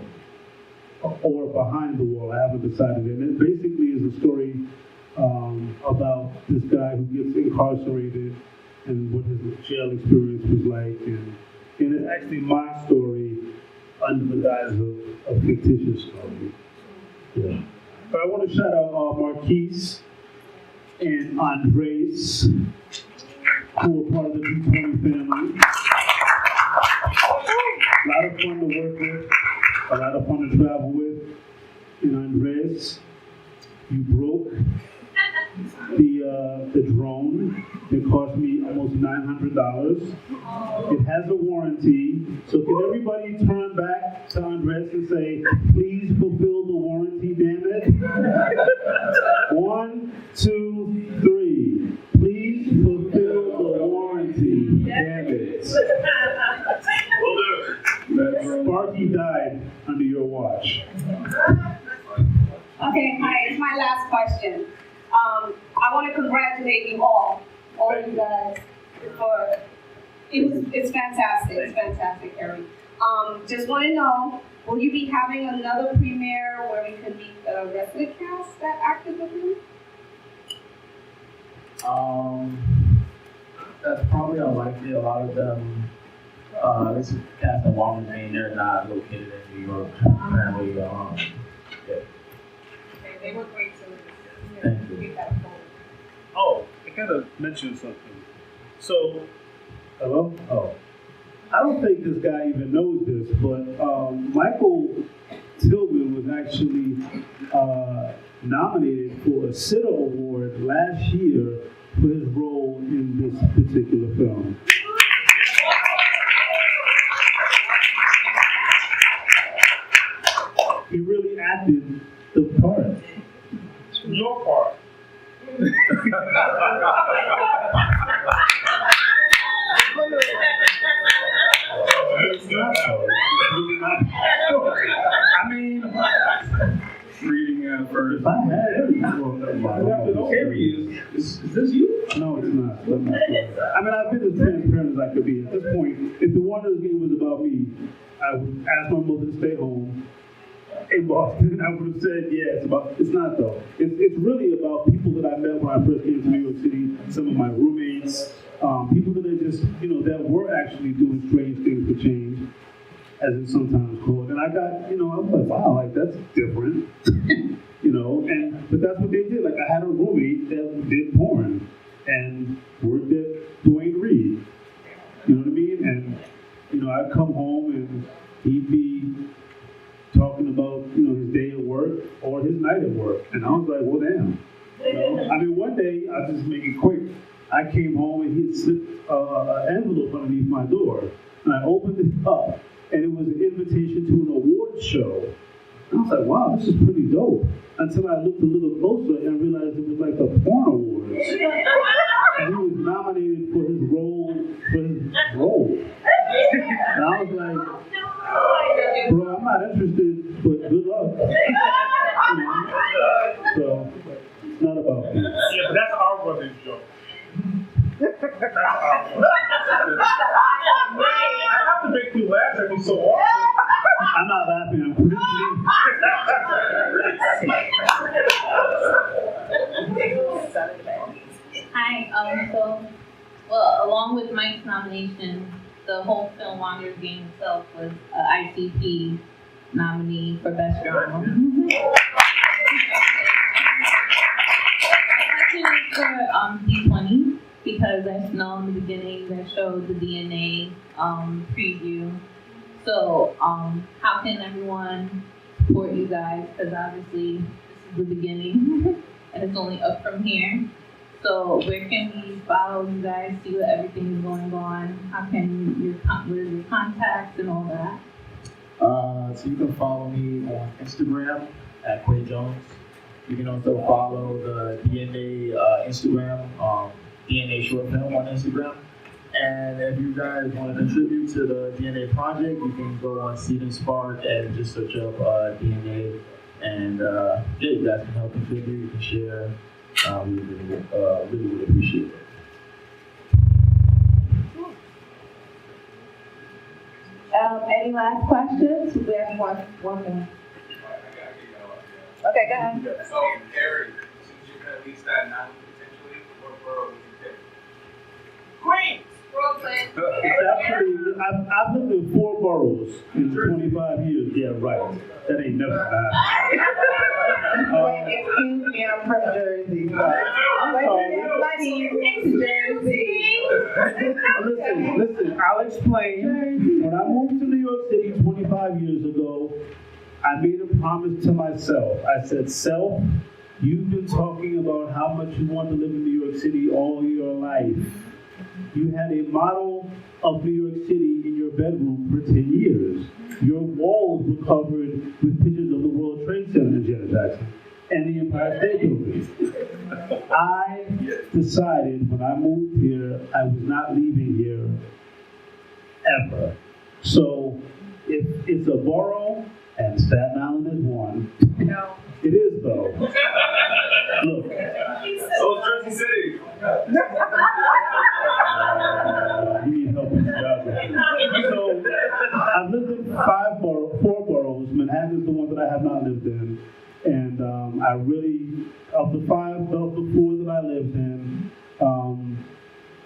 or Behind the Wall. I haven't decided. And it basically is a story about this guy who gets incarcerated and what his jail experience was like. And it's actually my story under the guise of a fictitious story. Yeah. But I want to shout out Marquise and Andres, who are part of the B20 family. A lot of fun to work with, a lot of fun to travel with. And Andres, you broke the drone. It cost me almost $900. It has a warranty. So can everybody turn back to Andres and say, please fulfill the warranty, damn it? 1, 2, 3. Please fulfill the warranty, damn it. Sparky died under your watch. Okay, hi, it's my last question. I want to congratulate you all you guys, for It's fantastic. It's fantastic, Keri. Just want to know, will you be having another premiere where we can meet the rest of the cast that acted with you? That's probably unlikely. A lot of them, this is cast in Walmart, Maine. They're not located in New York. Apparently, yeah. Okay, they were great too. Thank you. Get that photo. Oh, I gotta mention something. So, hello? Oh. I don't think this guy even knows this, but Michael Tillman was actually nominated for a Sitter Award last year for his role in this particular film. He really acted the part. Your part. It's not though. I mean, Reading at first. if I had it, Keri, is this you? no, it's not. I mean, I've been as transparent as I could be. At this point, if the Wanderers game was about me, I would ask my mother to stay home in Boston. I would have said, yeah, it's not though. It's really about people that I met when I first came to New York City, some of my roommates, people that are just, that were actually doing strange things for change, as it's sometimes called. And I got, I was like, wow, like that's different, but that's what they did. Like I had a roommate that did porn and worked at Dwayne Reed. You know what I mean? And, I'd come home and he'd be talking about, his day at work or his night at work. And I was like, well, damn. I mean, one day, I'll just make it quick. I came home and he had slipped an envelope underneath my door. And I opened it up and it was an invitation to an awards show. And I was like, wow, this is pretty dope. Until I looked a little closer and realized it was like the Porn Awards. And he was nominated for his role. And I was like, bro, I'm not interested, but good luck. So, it's not about me. Yeah, but that's our brother's joke. I have to make you laugh every so often. I'm not laughing, I'm pretty Hi, along with Mike's nomination, the whole film Wanderers Game itself was an ICP nominee for Best Drama. For D20, because I know in the beginning they showed the DNA preview. So how can everyone support you guys? Because obviously this is the beginning and it's only up from here. So where can we follow you guys, see what everything is going on? How can what are your contacts and all that? So you can follow me on Instagram at Quay Jones. You can also follow the DNA Instagram, DNA Short Film on Instagram. And if you guys want to contribute to the DNA project, you can go on Seed and Spark and just search up DNA. And you guys can help contribute, you can share. We really would appreciate it. Any last questions? We have one more. Okay, go ahead. So, Keri, since you can at least that now potentially, what borough would you pick? Queens! Brooklyn. It's actually, I've lived in 4 boroughs in 25 years. Yeah, right. That ain't never happened. Excuse me, I'm from Jersey. Listen, I'll explain. When I moved to New York City 25 years ago, I made a promise to myself. I said, self, you've been talking about how much you want to live in New York City all your life. You had a model of New York City in your bedroom for 10 years. Your walls were covered with pictures of the World Trade Center in Janet Jackson and the Empire State Building. I decided when I moved here, I was not leaving here ever. So if it's a borough, and Staten Island is one. No. It is though. Look. So is Jersey City. You need help. that I have not lived in. And I really, of the four that I lived in,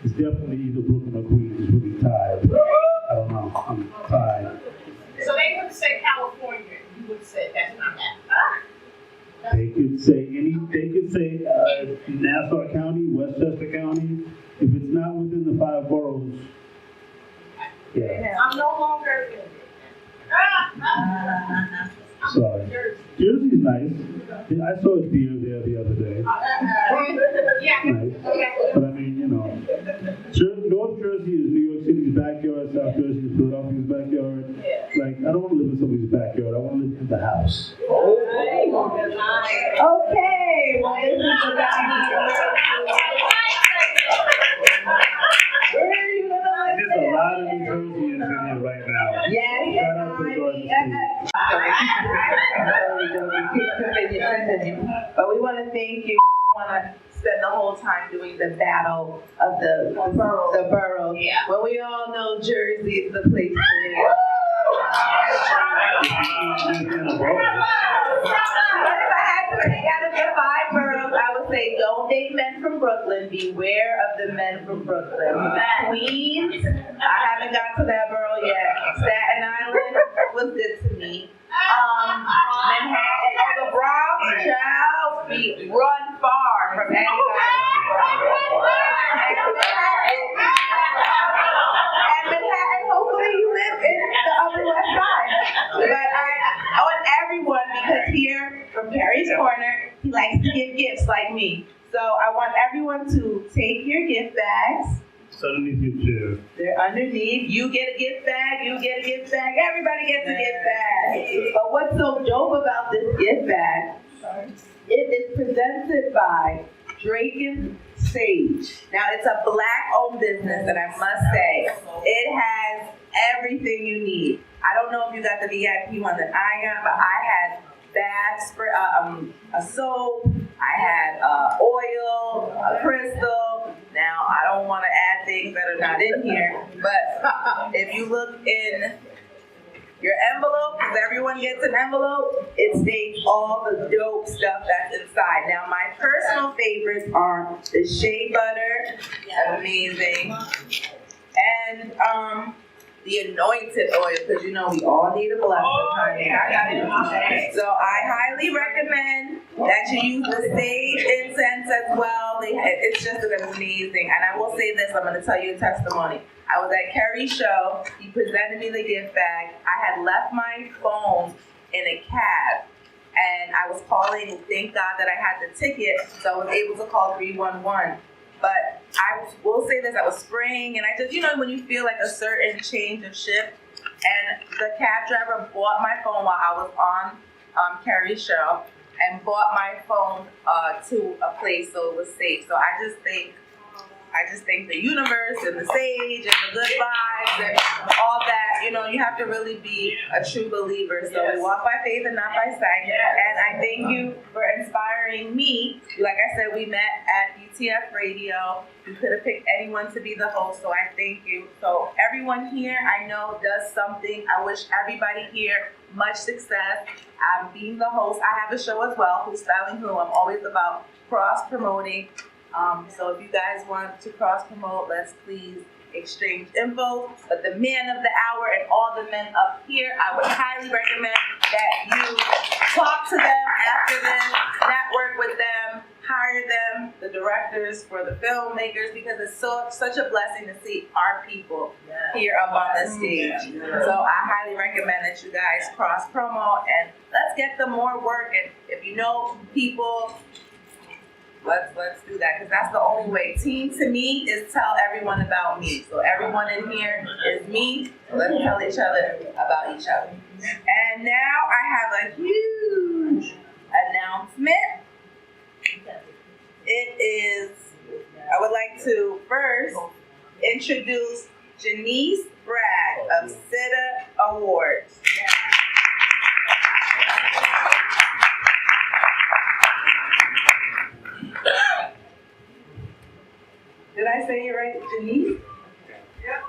it's definitely either Brooklyn or Queens. It's really tied. I don't know. I'm tied. So they would say California. You would say that's not that. They could say Nassau County, Westchester County. If it's not within the 5 boroughs, yeah. I'm no longer. Sorry. Jersey's nice. I saw a deer there the other day. Yeah. Nice. But I mean, you know, North Jersey is New York City's backyard, South Jersey is Philadelphia's backyard. Like, I don't want to live in somebody's backyard. I want to live in the house. Okay, well, this is the Where are you gonna live? There's a lot of New Jerseyans in here right now. Yes. Shout out to Garden But we want to thank you. We want to spend the whole time doing the battle of the boroughs. Yeah. When we all know Jersey is the place to live. But if I had to pick out of the 5 boroughs, I would say don't date men from Brooklyn. Beware of the men from Brooklyn. Queens, I haven't got to that borough yet. Staten Island was good to me. Manhattan, the Bronx, child, we run far from anybody. And Manhattan, hopefully you live in the Upper West Side. But I want everyone, because here from Keri's Corner, he likes to give gifts like me. So I want everyone to take your gift bags. It's underneath your chair. They're underneath. You get a gift bag, you get a gift bag, everybody gets a gift bag. But what's so dope about this gift bag, it is presented by Drake and Sage. Now, it's a Black-owned business, and I must say, it has everything you need. I don't know if you got the VIP one that I got, but I had baths for a soap, I had oil, a crystal. Now, I don't want to add things that are not in here, but if you look in your envelope, because everyone gets an envelope, it states all the dope stuff that's inside. Now, my personal favorites are the shea butter, amazing, and the anointed oil, because you know we all need a blessing, honey. So I highly recommend that you use the sage incense as well. It's just amazing. And I will say this, I'm going to tell you a testimony. I was at Keri's show. He presented me the gift bag. I had left my phone in a cab. And I was calling, thank God that I had the ticket, so I was able to call 311. But I will say this, I was spraying, and I just, you know, when you feel like a certain change of shift, and the cab driver bought my phone while I was on Keri's show, and bought my phone to a place so it was safe. So I just think the universe and the sage and the good vibes and all that, you know, you have to really be a true believer. So we walk by faith and not by sight. And I thank you for inspiring me. Like I said, we met at UTF Radio. You could have picked anyone to be the host, so I thank you. So everyone here I know does something. I wish everybody here much success. Being the host, I have a show as well, Who's Styling Who. I'm always about cross-promoting. So if you guys want to cross-promote, let's please exchange info. But the man of the hour and all the men up here, I would highly recommend that you talk to them after this, network with them, hire them, the directors, for the filmmakers, because it's such a blessing to see our people here up on the stage. So I highly recommend that you guys cross-promote, and let's get them more work. And if you know people, let's do that, because that's the only way. Team to me is tell everyone about me. So everyone in here is me. So let's tell each other about each other. And now I have a huge announcement. It is, I would like to first introduce Janice Bragg of SITA Awards. Did I say it right, Janice? Yep.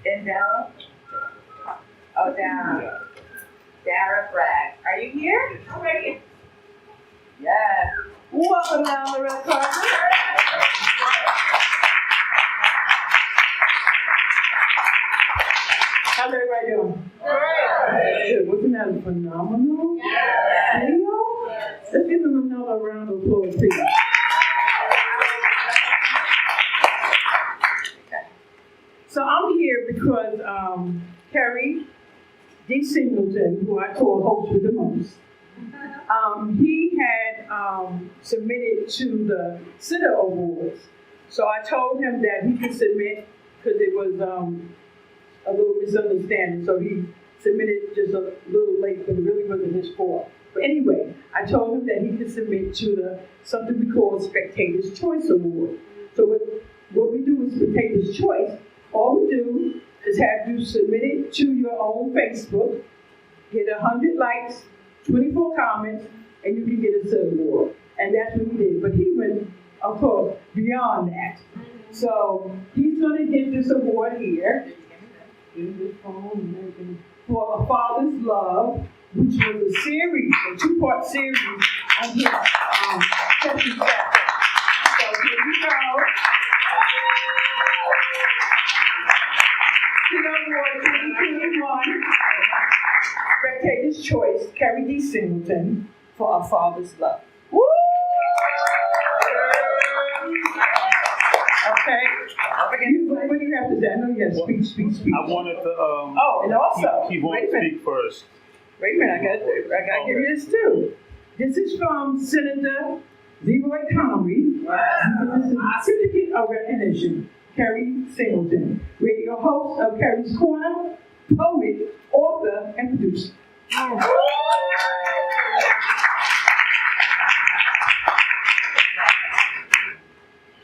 And down? Oh, down. Kiara Bragg. Are you here? I'm right here. Yes. Welcome down the red carpet. How's everybody doing? Great. Wasn't that phenomenal? Yeah. Video? Let's give them another round of applause, please. So I'm here because Keri D. Singleton, who I call host with the most, he had submitted to the Sitter Awards. So I told him that he could submit because it was a little misunderstanding. So he submitted just a little late, but it really wasn't his fault. But anyway, I told him that he could submit to the something we call Spectator's Choice Award. So what we do with Spectator's Choice, all we do is have you submit it to your own Facebook, get 100 likes, 24 comments, and you can get a Sitter Award. And that's what he did. But he went, of course, beyond that. So he's going to get this award here. Here's his phone and everything. For A Father's Love, which was a series, a two-part series on his Café. So here we go. Sitter Award 2021. Spectator's Choice, Keri D. Singleton, for A Father's Love. Woo! Okay. What do you have to say? I know you have to speak. I wanted to. And also, he won't speak first. Wait a minute, I got to give you this too. This is from Senator Leroy Connery. This is a certificate of recognition. Keri Singleton, radio host of Keri's Corner, poet, author, and producer.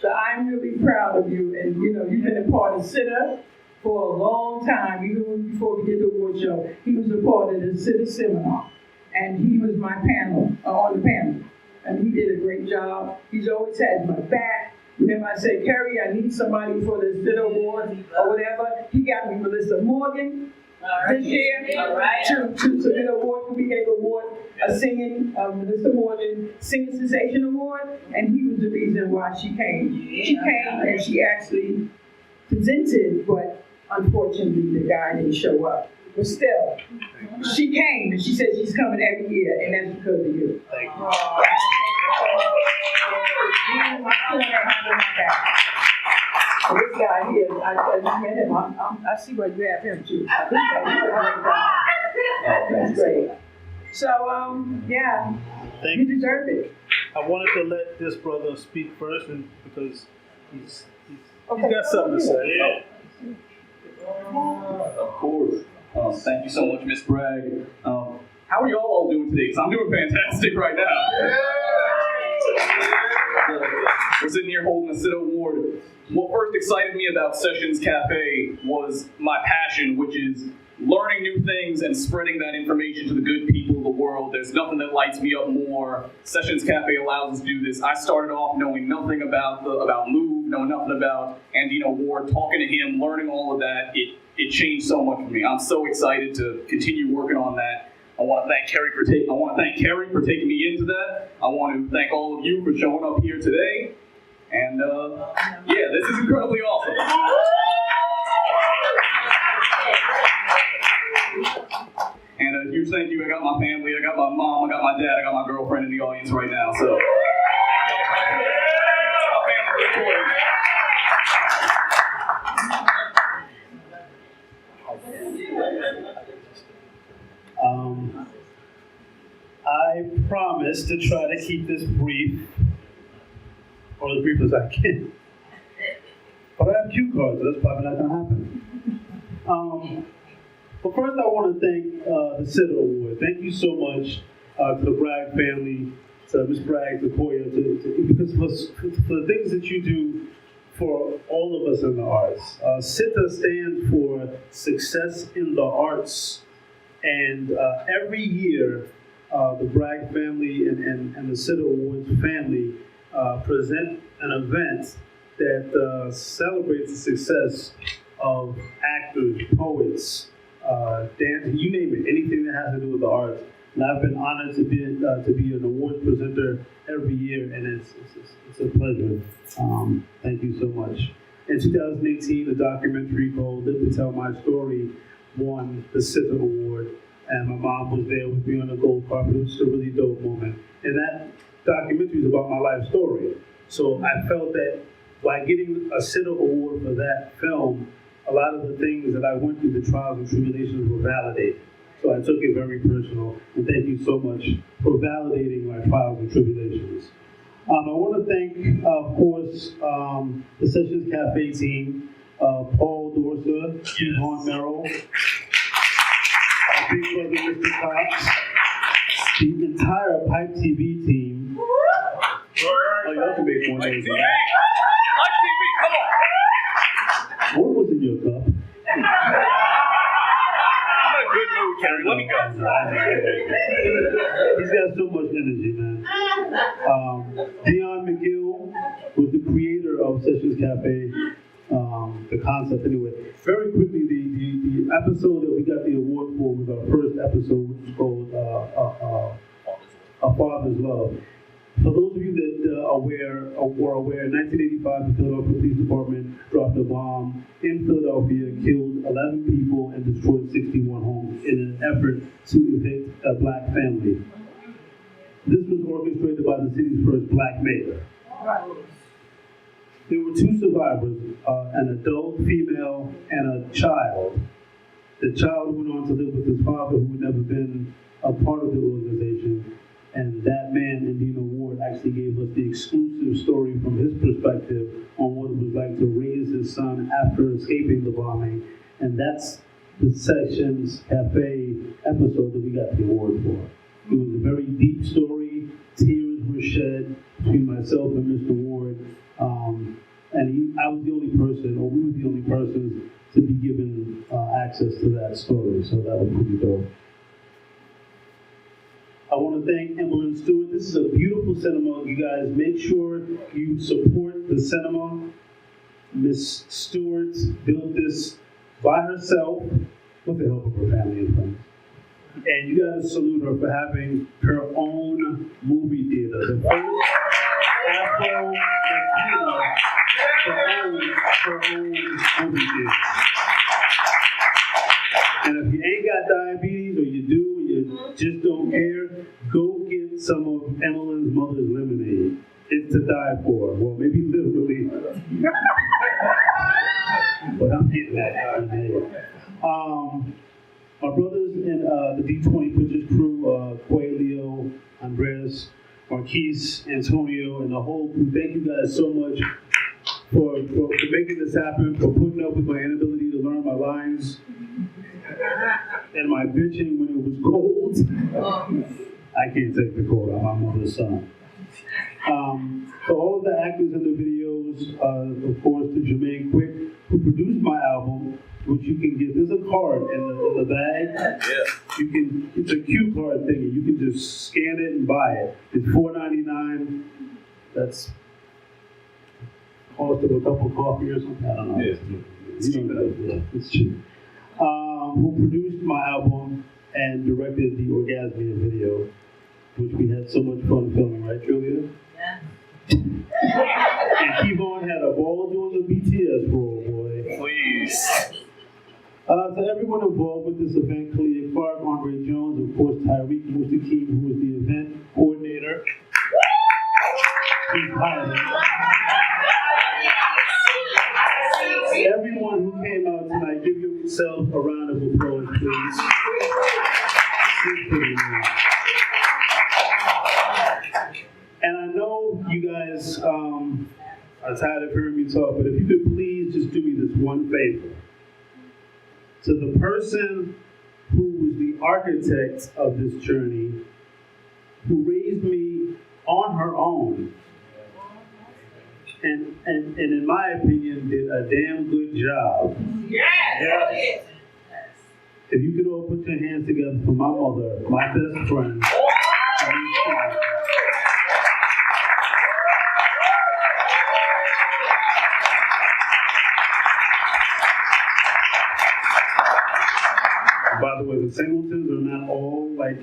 So I'm really proud of you, and you've been a part of Sitter for a long time, even before we did the award show. He was a part of the Sitter seminar, and he was my panel, on the panel, and he did a great job. He's always had my back. Whenever I say, Keri, I need somebody for the Sitter Award or whatever, he got me Melissa Morgan this year to submit an award. We gave an award, a singing, Melissa Morgan Singing Sensation Award, and he was the reason why she came. She came and she actually presented, but unfortunately the guy didn't show up. But still, she came and she said she's coming every year, and that's because of you. Thank you. So this guy here, I just met him. I see why you have him too. That's great. So, yeah, you deserve it. I wanted to let this brother speak first, and because he's got something to say. Of course. Thank you so much, Miss Bragg. How are y'all all doing today? Because I'm doing fantastic right now. We're sitting here holding the Sitter Award. What first excited me about Sessions Cafe was my passion, which is learning new things and spreading that information to the good people of the world. There's nothing that lights me up more. Sessions Cafe allows us to do this. I started off knowing nothing about Move, knowing nothing about Andino Ward, talking to him, learning all of that. It changed so much for me. I'm so excited to continue working on that. I want to thank Keri for taking me into that. I want to thank all of you for showing up here today. And yeah, this is incredibly awesome. And a huge thank you. I got my family, I got my mom, I got my dad, I got my girlfriend in the audience right now. So. I promise to try to keep this brief, or as brief as I can. But I have cue cards, so that's probably not going to happen. But first I want to thank the Sitter Award. Thank you so much to the Bragg family, to Ms. Bragg, to Koya, because for the things that you do for all of us in the arts. Sitter stands for Success in the Arts. And every year, the Bragg family and the Sitter Awards family present an event that celebrates the success of actors, poets, dancing, you name it, anything that has to do with the arts. And I've been honored to be an awards presenter every year, and it's a pleasure. Thank you so much. In 2018, a documentary called Live to Tell My Story won the Sitter Award, and my mom was there with me on the gold carpet. It was just a really dope moment. And that documentary is about my life story. So I felt that by getting a Sitter Award for that film, a lot of the things that I went through, the trials and tribulations, were validated. So I took it very personal, and thank you so much for validating my trials and tribulations. I want to thank, of course, the Sessions Cafe team, Paul Dorsa, Yvonne Merrill, our big brother, Mr. Cox, the entire Pipe TV team. Oh, y'all can make more names. Pipe TV, come on! What was in your cup? Good mood, Keri. Let me go. He's got so much energy, man. Dion McGill was the creator of Sessions Cafe, the concept anyway. Very quickly, the episode that we got the award for was our first episode, which was called A Father's Love. For those of you that were aware, in 1985, the Philadelphia Police Department dropped a bomb in Philadelphia, killed 11 people, and destroyed 61 homes in an effort to evict a black family. This was orchestrated by the city's first black mayor. There were two survivors, an adult female and a child. The child went on to live with his father, who had never been a part of the organization. And that man, Indina Ward, actually gave us the exclusive story from his perspective on what it was like to raise his son after escaping the bombing. And that's the Sessions Cafe episode that we got the award for. It was a very deep story. Tears were shed between myself and Mr. Ward. I was the only person, or we were the only persons, to be given access to that story. So that was pretty dope. I want to thank Emily and Stuart. This is a beautiful cinema. You guys make sure you support the cinema. Miss Stuart built this by herself with the help of her family and friends. And you got to salute her for having her own movie theater. The first Afro-Latina to own her own movie theater. And if you ain't got diabetes, or you do, and you just don't care, go get some of Emmeline's mother's lemonade. It's to die for. Well, maybe literally. But I'm getting that lemonade. My brothers in the D20 Pictures crew, Coelho, Andres, Marquise, Antonio, and the whole crew, thank you guys so much for making this happen, for putting up with my inability to learn my lines and my bitching when it was cold. I can't take the cold. I'm my mother's son. So all of the actors in the videos, of course, to Jermaine Quick, who produced my album, which you can get. There's a card in the bag. Yeah. You can. It's a cue card thingy. You can just scan it and buy it. It's $4.99. That's cost of a cup of coffee or something. I don't know. Yeah. It's cheap. Yeah, it's cheap. Who produced my album and directed the Orgasmia video, which we had so much fun filming, right, Julia? Yeah. And Kevon had a ball doing the BTS role, boy. Please. To everyone involved with this event, Kalia Clark, Andre Jones, of course, Tyreek Mustakeem, who was the event coordinator. Everyone who came out tonight, give yourselves a round of applause, please. And I know you guys are tired of hearing me talk, but if you could please just do me this one favor. To the person who was the architect of this journey, who raised me on her own, and in my opinion, did a damn good job. Yeah. If you could all put your hands together for my mother, my best friend. By the way, the Singletons are not all like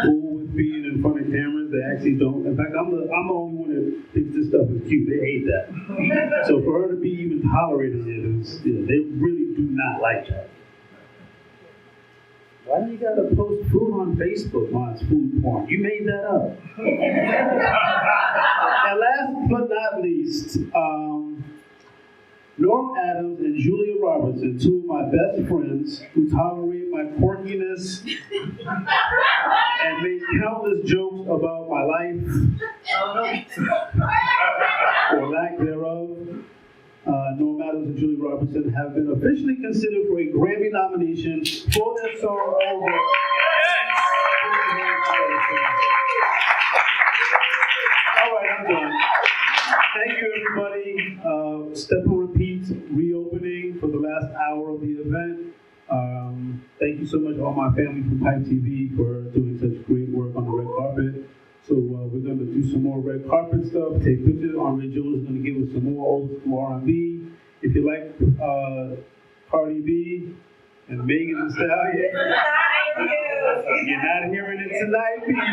cool with being in front of cameras. They actually don't. In fact, I'm the only one that thinks this stuff is cute. They hate that. So for her to be even tolerating it is, they really do not like that. Why do you gotta post food on Facebook while it's food porn? You made that up. And last but not least, Norm Adams and Julia Robertson, two of my best friends who tolerate my quirkiness and make countless jokes about my life or lack thereof. Norm Adams and Julia Robertson have been officially considered for a Grammy nomination for their song Over. All right, I'm done. Thank you, everybody. Step and Repeat reopening for the last hour of the event. Thank you so much, all my family from Pipe TV, for doing such great work on the red carpet. So we're going to do some more red carpet stuff, take pictures. Andre Jones is going to give us some more old school R&B. If you like Cardi B and Megan Thee Stallion, you're not hearing it tonight, people.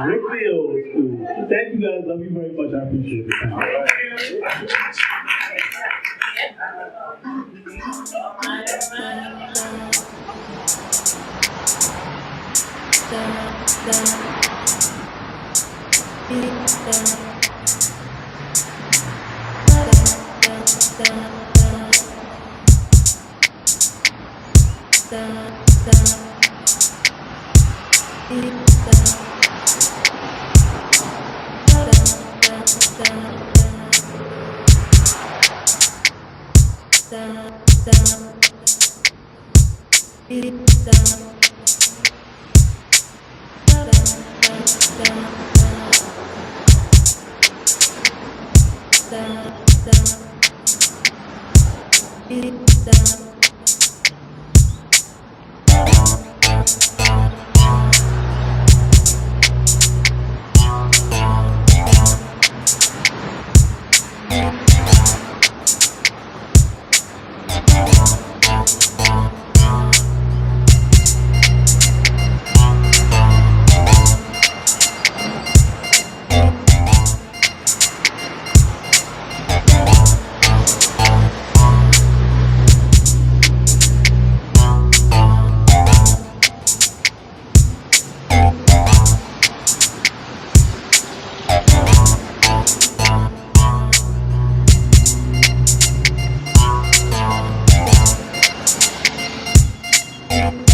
Rick the old school. Thank you guys. Love you very much. I appreciate it. Yeah.